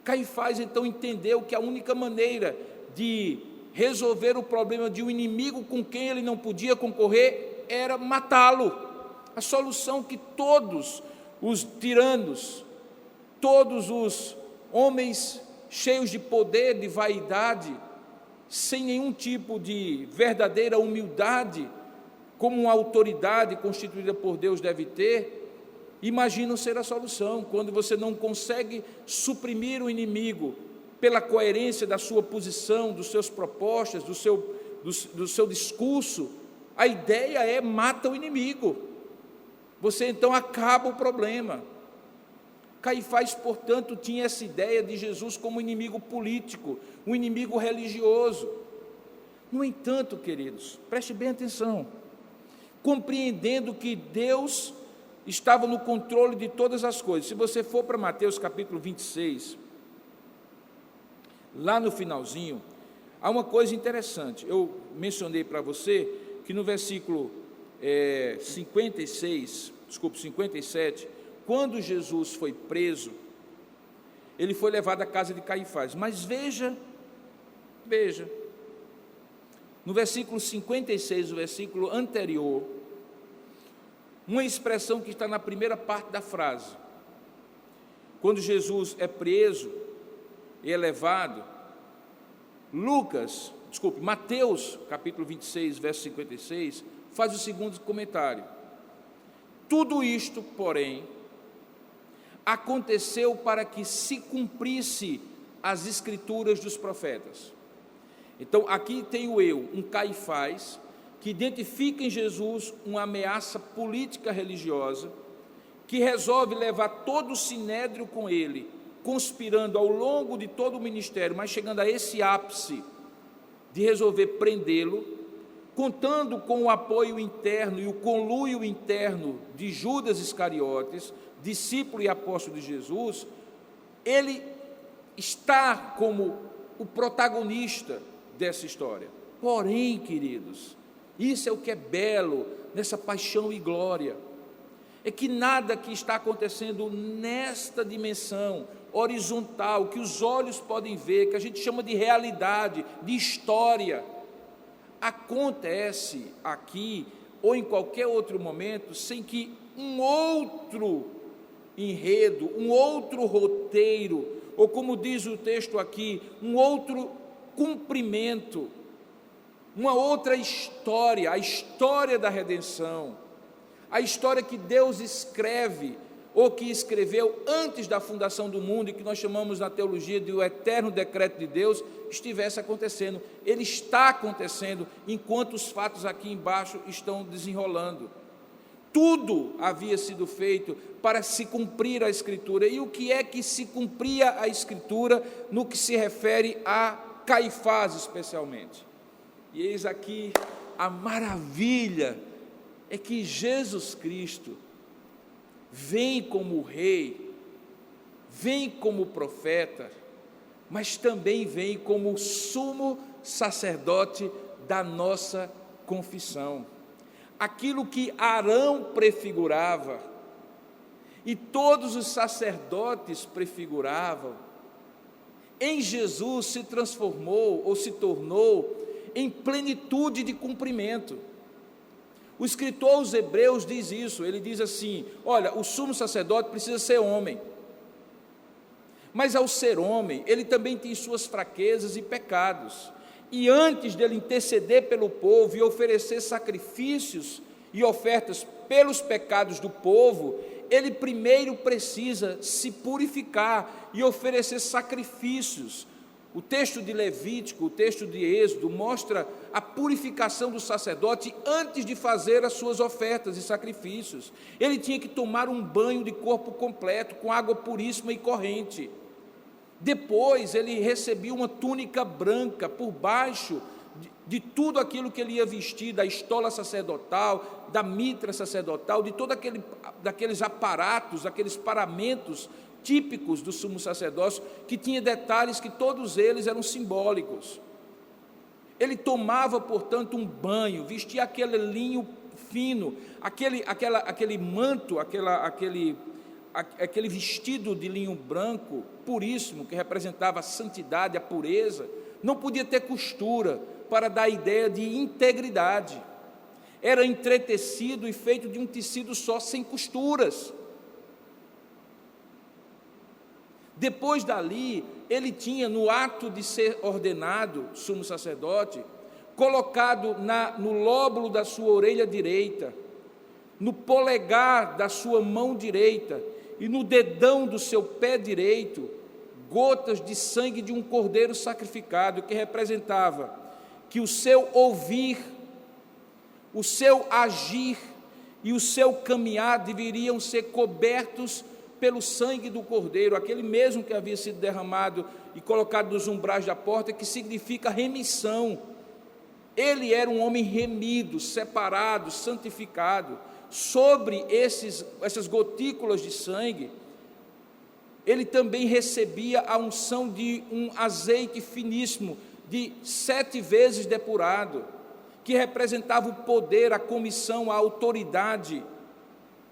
Caifás então entendeu que a única maneira de resolver o problema de um inimigo com quem ele não podia concorrer era matá-lo. A solução que todos os tiranos, todos os homens cheios de poder, de vaidade, sem nenhum tipo de verdadeira humildade, como uma autoridade constituída por Deus deve ter, imaginam ser a solução. Quando você não consegue suprimir o inimigo pela coerência da sua posição, dos seus propostas, do seu discurso, a ideia é: mata o inimigo. Você então acaba o problema. Caifás, portanto, tinha essa ideia de Jesus como inimigo político, um inimigo religioso. No entanto, queridos, preste bem atenção, compreendendo que Deus estava no controle de todas as coisas. Se você for para Mateus capítulo 26, lá no finalzinho, há uma coisa interessante. Eu mencionei para você que no versículo 57, quando Jesus foi preso, ele foi levado à casa de Caifás. Mas veja, no versículo 56, o versículo anterior, uma expressão que está na primeira parte da frase. Quando Jesus é preso e é levado, Mateus, capítulo 26, verso 56, faz o segundo comentário: tudo isto, porém, aconteceu para que se cumprisse as escrituras dos profetas. Então, aqui tenho eu, um Caifás, que identifica em Jesus uma ameaça política religiosa, que resolve levar todo o sinédrio com ele, conspirando ao longo de todo o ministério, mas chegando a esse ápice de resolver prendê-lo, contando com o apoio interno e o conluio interno de Judas Iscariotes, discípulo e apóstolo de Jesus. Ele está como o protagonista dessa história. Porém, queridos, isso é o que é belo nessa paixão e glória, é que nada que está acontecendo nesta dimensão horizontal, que os olhos podem ver, que a gente chama de realidade, de história, acontece aqui ou em qualquer outro momento sem que um outro enredo, um outro roteiro, ou como diz o texto aqui, um outro cumprimento, uma outra história, a história da redenção, a história que Deus escreve, ou que escreveu antes da fundação do mundo, e que nós chamamos na teologia de o eterno decreto de Deus, estivesse acontecendo. Ele está acontecendo enquanto os fatos aqui embaixo estão desenrolando. Tudo havia sido feito para se cumprir a Escritura. E o que é que se cumpria a Escritura no que se refere a Caifás especialmente? E eis aqui a maravilha, é que Jesus Cristo vem como rei, vem como profeta, mas também vem como sumo sacerdote da nossa confissão. Aquilo que Arão prefigurava e todos os sacerdotes prefiguravam, em Jesus se transformou ou se tornou em plenitude de cumprimento. O escritor aos Hebreus diz isso, ele diz assim: olha, o sumo sacerdote precisa ser homem, mas ao ser homem, ele também tem suas fraquezas e pecados, e antes dele interceder pelo povo e oferecer sacrifícios e ofertas pelos pecados do povo, ele primeiro precisa se purificar e oferecer sacrifícios, O texto de Levítico, o texto de Êxodo, mostra a purificação do sacerdote antes de fazer as suas ofertas e sacrifícios. Ele tinha que tomar um banho de corpo completo, com água puríssima e corrente. Depois ele recebia uma túnica branca por baixo de tudo aquilo que ele ia vestir, da estola sacerdotal, da mitra sacerdotal, de todo daqueles aparatos, aqueles paramentos típicos do sumo sacerdócio, que tinha detalhes que todos eles eram simbólicos. Ele tomava, portanto, um banho, vestia aquele linho fino, aquele manto, aquele vestido de linho branco, puríssimo, que representava a santidade, a pureza, não podia ter costura, para dar a ideia de integridade. Era entretecido e feito de um tecido só, sem costuras. Depois dali, ele tinha, no ato de ser ordenado sumo sacerdote, colocado no lóbulo da sua orelha direita, no polegar da sua mão direita e no dedão do seu pé direito, gotas de sangue de um cordeiro sacrificado, que representava que o seu ouvir, o seu agir e o seu caminhar deveriam ser cobertos pelo sangue do cordeiro, aquele mesmo que havia sido derramado e colocado nos umbrais da porta, que significa remissão. Ele era um homem remido, separado, santificado. Sobre essas gotículas de sangue, ele também recebia a unção de um azeite finíssimo, de 7 vezes depurado, que representava o poder, a comissão, a autoridade,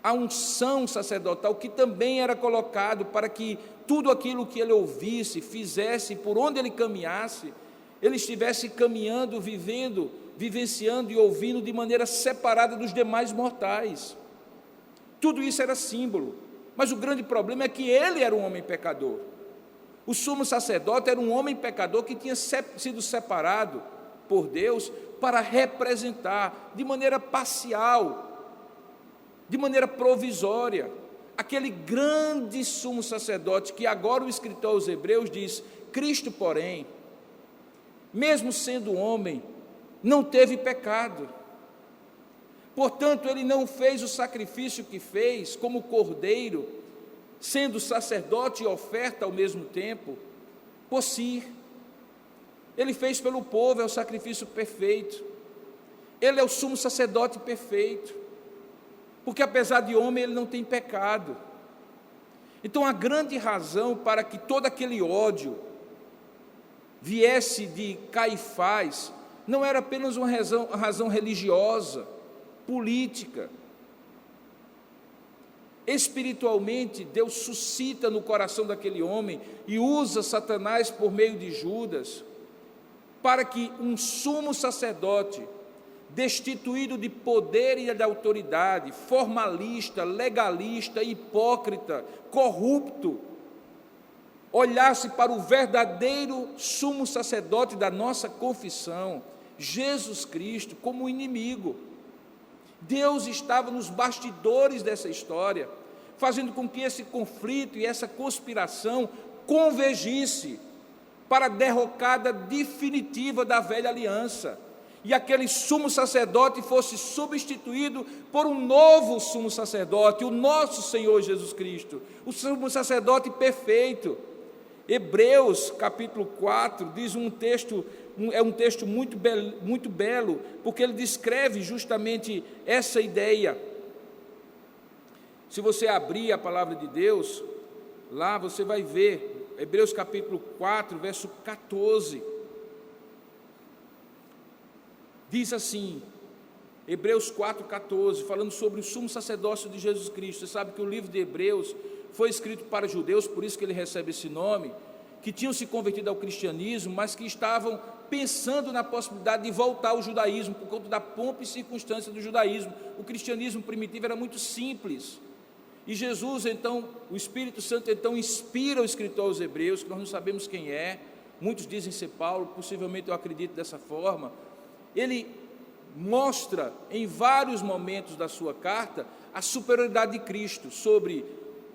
a unção sacerdotal, que também era colocado para que tudo aquilo que ele ouvisse, fizesse, por onde ele caminhasse, ele estivesse caminhando, vivendo, vivenciando e ouvindo de maneira separada dos demais mortais. Tudo isso era símbolo, mas o grande problema é que ele era um homem pecador. O sumo sacerdote era um homem pecador que tinha sido separado por Deus para representar de maneira parcial, de maneira provisória, aquele grande sumo sacerdote que agora o escritor aos Hebreus diz: Cristo, porém, mesmo sendo homem, não teve pecado. Portanto, ele não fez o sacrifício que fez como cordeiro, sendo sacerdote e oferta ao mesmo tempo, por si. Ele fez pelo povo, é o sacrifício perfeito. Ele é o sumo sacerdote perfeito, porque apesar de homem, ele não tem pecado. Então, a grande razão para que todo aquele ódio viesse de Caifás não era apenas uma razão religiosa, política. Espiritualmente, Deus suscita no coração daquele homem e usa Satanás por meio de Judas para que um sumo sacerdote, destituído de poder e de autoridade, formalista, legalista, hipócrita, corrupto, olhasse para o verdadeiro sumo sacerdote da nossa confissão, Jesus Cristo, como inimigo. Deus estava nos bastidores dessa história, fazendo com que esse conflito e essa conspiração convergisse para a derrocada definitiva da velha aliança, e aquele sumo sacerdote fosse substituído por um novo sumo sacerdote, o nosso Senhor Jesus Cristo, o sumo sacerdote perfeito. Hebreus capítulo 4 diz um texto muito belo, porque ele descreve justamente essa ideia. Se você abrir a palavra de Deus, lá você vai ver, Hebreus capítulo 4, verso 14, diz assim, Hebreus 4,14, falando sobre o sumo sacerdócio de Jesus Cristo. Você sabe que o livro de Hebreus foi escrito para judeus, por isso que ele recebe esse nome, que tinham se convertido ao cristianismo, mas que estavam pensando na possibilidade de voltar ao judaísmo, por conta da pompa e circunstância do judaísmo. O cristianismo primitivo era muito simples, e Jesus, então, o Espírito Santo, então, inspira o escritor aos Hebreus, que nós não sabemos quem é, muitos dizem ser Paulo, possivelmente eu acredito dessa forma. Ele mostra, em vários momentos da sua carta, a superioridade de Cristo sobre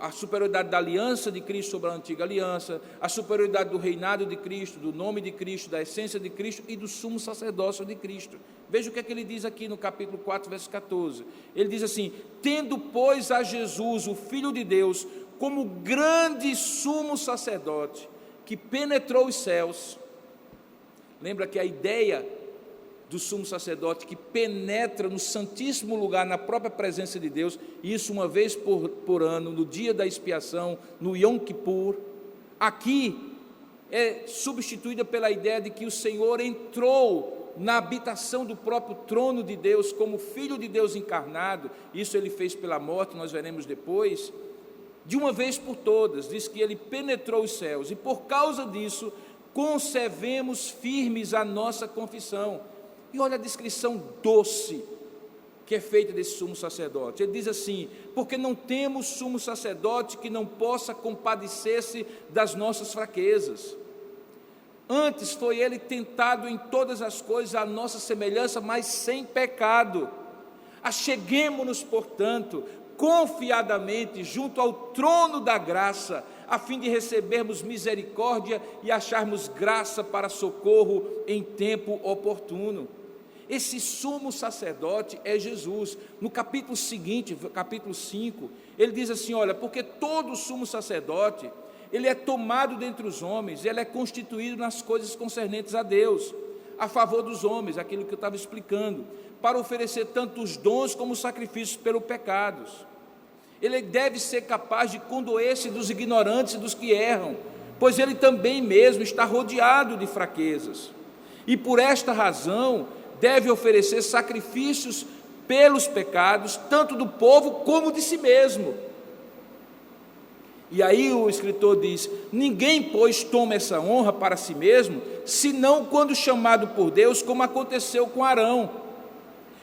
a superioridade da aliança de Cristo sobre a antiga aliança, a superioridade do reinado de Cristo, do nome de Cristo, da essência de Cristo e do sumo sacerdócio de Cristo. Veja o que é que ele diz aqui no capítulo 4, verso 14. Ele diz assim: tendo, pois, a Jesus, o Filho de Deus, como grande sumo sacerdote, que penetrou os céus. Lembra que a ideia do sumo sacerdote que penetra no santíssimo lugar, na própria presença de Deus, isso uma vez por ano, no dia da expiação, no Yom Kippur, aqui é substituída pela ideia de que o Senhor entrou na habitação do próprio trono de Deus, como Filho de Deus encarnado. Isso ele fez pela morte, nós veremos depois, de uma vez por todas. Diz que ele penetrou os céus, e por causa disso, conservemos firmes a nossa confissão. E olha a descrição doce que é feita desse sumo sacerdote. Ele diz assim: porque não temos sumo sacerdote que não possa compadecer-se das nossas fraquezas. Antes foi ele tentado em todas as coisas à nossa semelhança, mas sem pecado. Acheguemo-nos, portanto, confiadamente junto ao trono da graça, a fim de recebermos misericórdia e acharmos graça para socorro em tempo oportuno. Esse sumo sacerdote é Jesus. No capítulo seguinte, capítulo 5, ele diz assim: olha, porque todo sumo sacerdote, ele é tomado dentre os homens, ele é constituído nas coisas concernentes a Deus, a favor dos homens, aquilo que eu estava explicando, para oferecer tanto os dons como os sacrifícios pelos pecados. Ele deve ser capaz de condoer-se dos ignorantes e dos que erram, pois ele também mesmo está rodeado de fraquezas. E por esta razão, deve oferecer sacrifícios pelos pecados, tanto do povo como de si mesmo. E aí o escritor diz: ninguém, pois, toma essa honra para si mesmo, senão quando chamado por Deus, como aconteceu com Arão.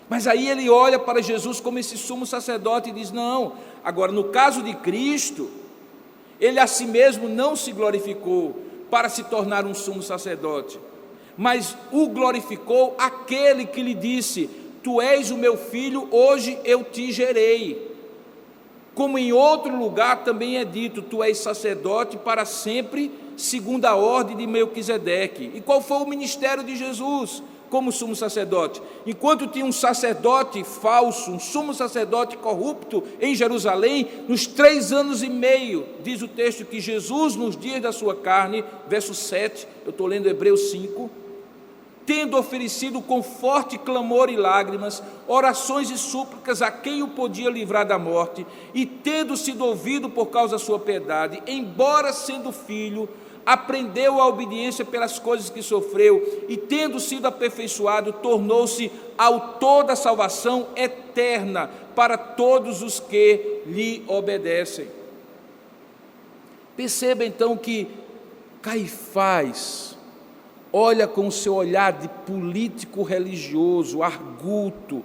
Mas aí ele olha para Jesus como esse sumo sacerdote e diz: não, agora no caso de Cristo, ele a si mesmo não se glorificou para se tornar um sumo sacerdote, mas o glorificou aquele que lhe disse: tu és o meu filho, hoje eu te gerei. Como em outro lugar também é dito: tu és sacerdote para sempre, segundo a ordem de Melquisedeque. E qual foi o ministério de Jesus como sumo sacerdote? Enquanto tinha um sacerdote falso, um sumo sacerdote corrupto em Jerusalém, nos 3 anos e meio, diz o texto que Jesus, nos dias da sua carne, verso 7, eu estou lendo Hebreus 5, tendo oferecido com forte clamor e lágrimas, orações e súplicas a quem o podia livrar da morte, e tendo sido ouvido por causa da sua piedade, embora sendo filho, aprendeu a obediência pelas coisas que sofreu, e tendo sido aperfeiçoado, tornou-se autor da salvação eterna para todos os que lhe obedecem. Perceba então que Caifás olha com o seu olhar de político religioso, arguto,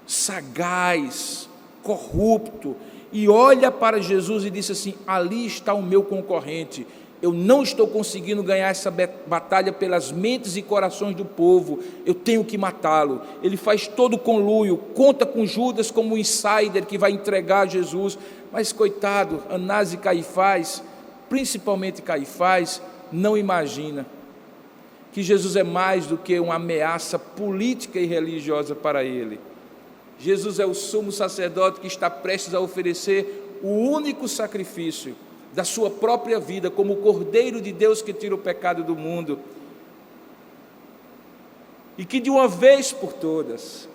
sagaz, corrupto, e olha para Jesus e diz assim: ali está o meu concorrente, eu não estou conseguindo ganhar essa batalha pelas mentes e corações do povo, eu tenho que matá-lo. Ele faz todo o conluio, conta com Judas como um insider que vai entregar Jesus, mas coitado, Anás e Caifás, principalmente Caifás, não imagina que Jesus é mais do que uma ameaça política e religiosa para ele. Jesus é o sumo sacerdote que está prestes a oferecer o único sacrifício da sua própria vida, como o Cordeiro de Deus que tira o pecado do mundo, e que de uma vez por todas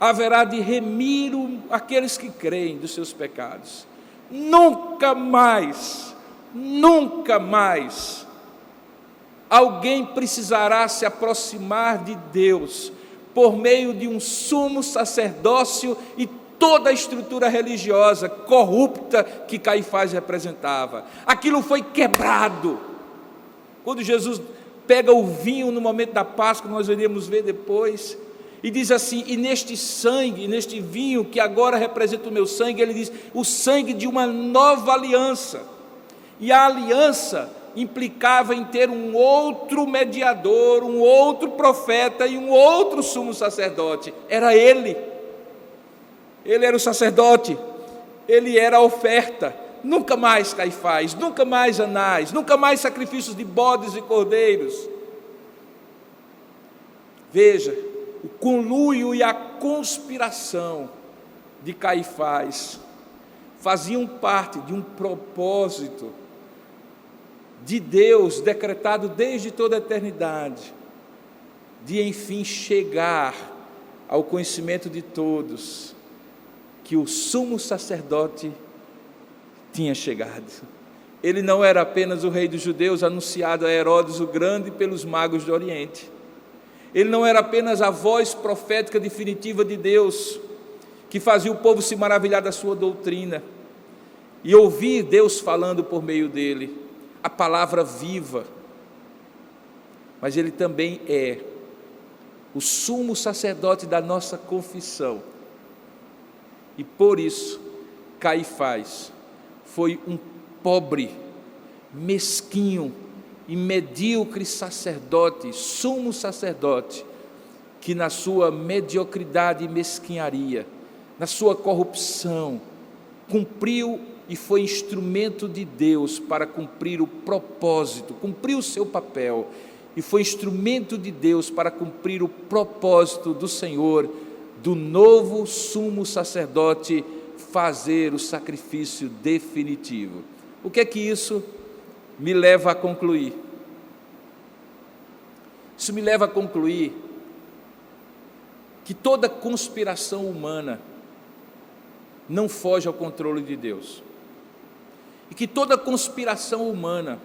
haverá de remir aqueles que creem dos seus pecados. Nunca mais alguém precisará se aproximar de Deus por meio de um sumo sacerdócio e toda a estrutura religiosa corrupta que Caifás representava. Aquilo foi quebrado. Quando Jesus pega o vinho no momento da Páscoa, nós iremos ver depois, e diz assim: e neste sangue, neste vinho que agora representa o meu sangue, ele diz: o sangue de uma nova aliança. E a aliança implicava em ter um outro mediador, um outro profeta e um outro sumo sacerdote. Era ele era o sacerdote, ele era a oferta. Nunca mais Caifás, nunca mais Anás, nunca mais sacrifícios de bodes e cordeiros. Veja, o conluio e a conspiração de Caifás faziam parte de um propósito de Deus decretado desde toda a eternidade, de enfim chegar ao conhecimento de todos que o sumo sacerdote tinha chegado. Ele não era apenas o rei dos judeus anunciado a Herodes o Grande pelos magos do Oriente. Ele não era apenas a voz profética definitiva de Deus, que fazia o povo se maravilhar da sua doutrina e ouvir Deus falando por meio dele, a palavra viva. Mas ele também é o sumo sacerdote da nossa confissão. E por isso, Caifás foi um pobre, mesquinho e medíocre sacerdote, sumo sacerdote, que na sua mediocridade e mesquinharia, na sua corrupção, cumpriu e foi instrumento de Deus para cumprir o propósito, cumpriu o seu papel, e foi instrumento de Deus para cumprir o propósito do Senhor, do novo sumo sacerdote, fazer o sacrifício definitivo. O que é que isso me leva a concluir? Isso me leva a concluir que toda conspiração humana não foge ao controle de Deus, e que toda conspiração humana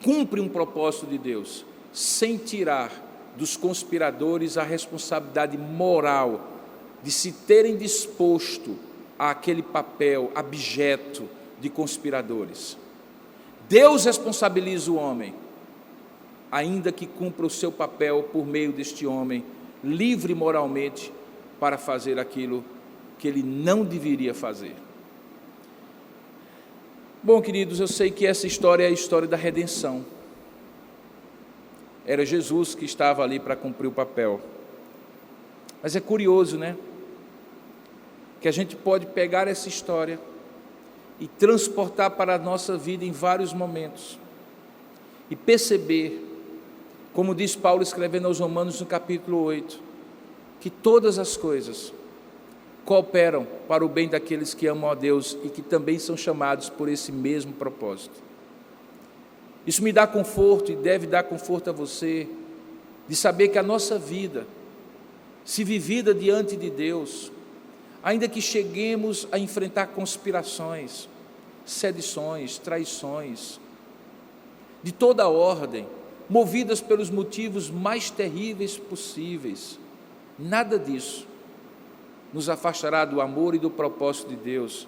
cumpre um propósito de Deus, sem tirar dos conspiradores a responsabilidade moral de se terem disposto àquele papel abjeto de conspiradores. Deus responsabiliza o homem, ainda que cumpra o seu papel por meio deste homem, livre moralmente para fazer aquilo que ele não deveria fazer. Bom, queridos, eu sei que essa história é a história da redenção. Era Jesus que estava ali para cumprir o papel. Mas é curioso, né? Que a gente pode pegar essa história e transportar para a nossa vida em vários momentos. E perceber, como diz Paulo escrevendo aos Romanos no capítulo 8, que todas as coisas cooperam para o bem daqueles que amam a Deus e que também são chamados por esse mesmo propósito. Isso me dá conforto e deve dar conforto a você, de saber que a nossa vida, se vivida diante de Deus, ainda que cheguemos a enfrentar conspirações, sedições, traições, de toda ordem, movidas pelos motivos mais terríveis possíveis, nada disso nos afastará do amor e do propósito de Deus,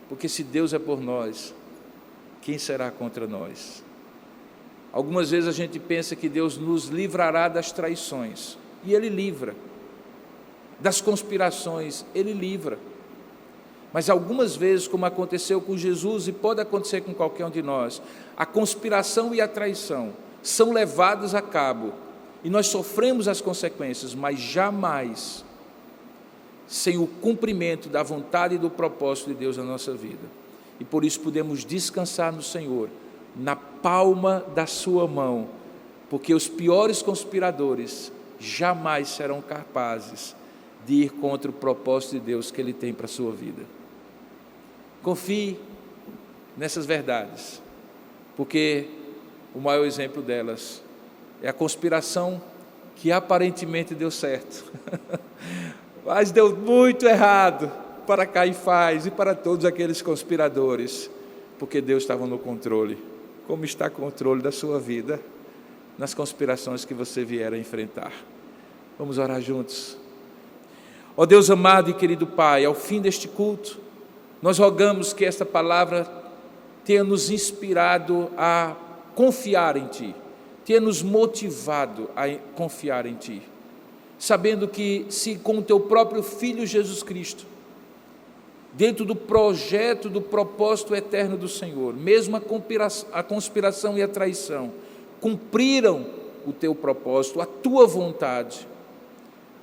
porque se Deus é por nós, quem será contra nós? Algumas vezes a gente pensa que Deus nos livrará das traições, e Ele livra, das conspirações, Ele livra, mas algumas vezes, como aconteceu com Jesus e pode acontecer com qualquer um de nós, a conspiração e a traição são levados a cabo, e nós sofremos as consequências, mas jamais sem o cumprimento da vontade e do propósito de Deus na nossa vida. E por isso podemos descansar no Senhor, na palma da sua mão, porque os piores conspiradores jamais serão capazes de ir contra o propósito de Deus que Ele tem para a sua vida. Confie nessas verdades, porque o maior exemplo delas é a conspiração que aparentemente deu certo, mas deu muito errado para Caifás e para todos aqueles conspiradores, porque Deus estava no controle, como está o controle da sua vida, nas conspirações que você vier a enfrentar. Vamos orar juntos. Ó Deus amado e querido Pai, ao fim deste culto, nós rogamos que esta palavra tenha nos inspirado a confiar em Ti, tenha nos motivado a confiar em Ti, sabendo que se com o Teu próprio Filho Jesus Cristo, dentro do projeto, do propósito eterno do Senhor, mesmo a conspiração e a traição, cumpriram o Teu propósito, a Tua vontade,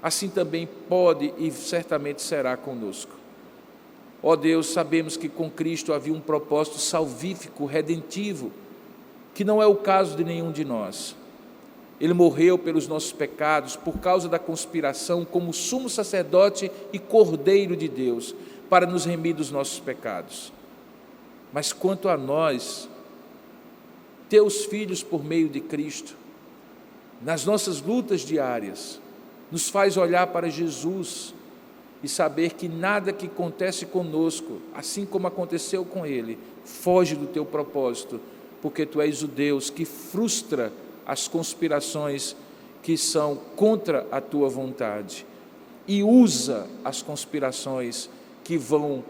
assim também pode e certamente será conosco. Ó Deus, sabemos que com Cristo havia um propósito salvífico, redentivo, que não é o caso de nenhum de nós. Ele morreu pelos nossos pecados, por causa da conspiração, como sumo sacerdote e cordeiro de Deus, para nos remir dos nossos pecados. Mas quanto a nós, teus filhos por meio de Cristo, nas nossas lutas diárias, nos faz olhar para Jesus e saber que nada que acontece conosco, assim como aconteceu com ele, foge do teu propósito, porque tu és o Deus que frustra as conspirações que são contra a tua vontade e usa as conspirações que vão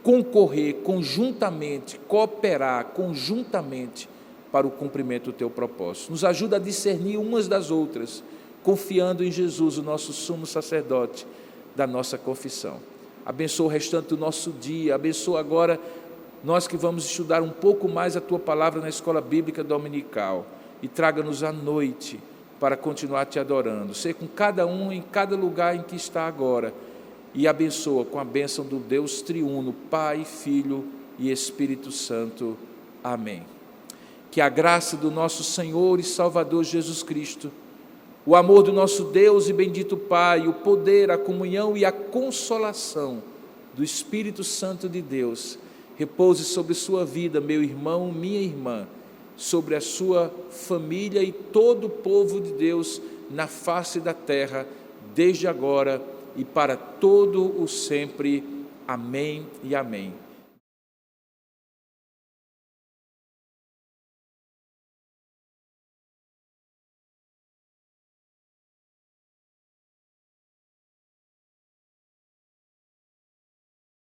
concorrer conjuntamente, cooperar conjuntamente para o cumprimento do teu propósito. Nos ajuda a discernir umas das outras, confiando em Jesus, o nosso sumo sacerdote da nossa confissão. Abençoa o restante do nosso dia, abençoa agora nós que vamos estudar um pouco mais a tua palavra na escola bíblica dominical, e traga-nos à noite para continuar te adorando. Ser com cada um em cada lugar em que está agora, e abençoa com a bênção do Deus triuno, Pai, Filho e Espírito Santo. Amém. Que a graça do nosso Senhor e Salvador Jesus Cristo, o amor do nosso Deus e bendito Pai, o poder, a comunhão e a consolação do Espírito Santo de Deus repouse sobre sua vida, meu irmão, minha irmã, sobre a sua família e todo o povo de Deus na face da terra, desde agora e para todo o sempre. Amém e amém.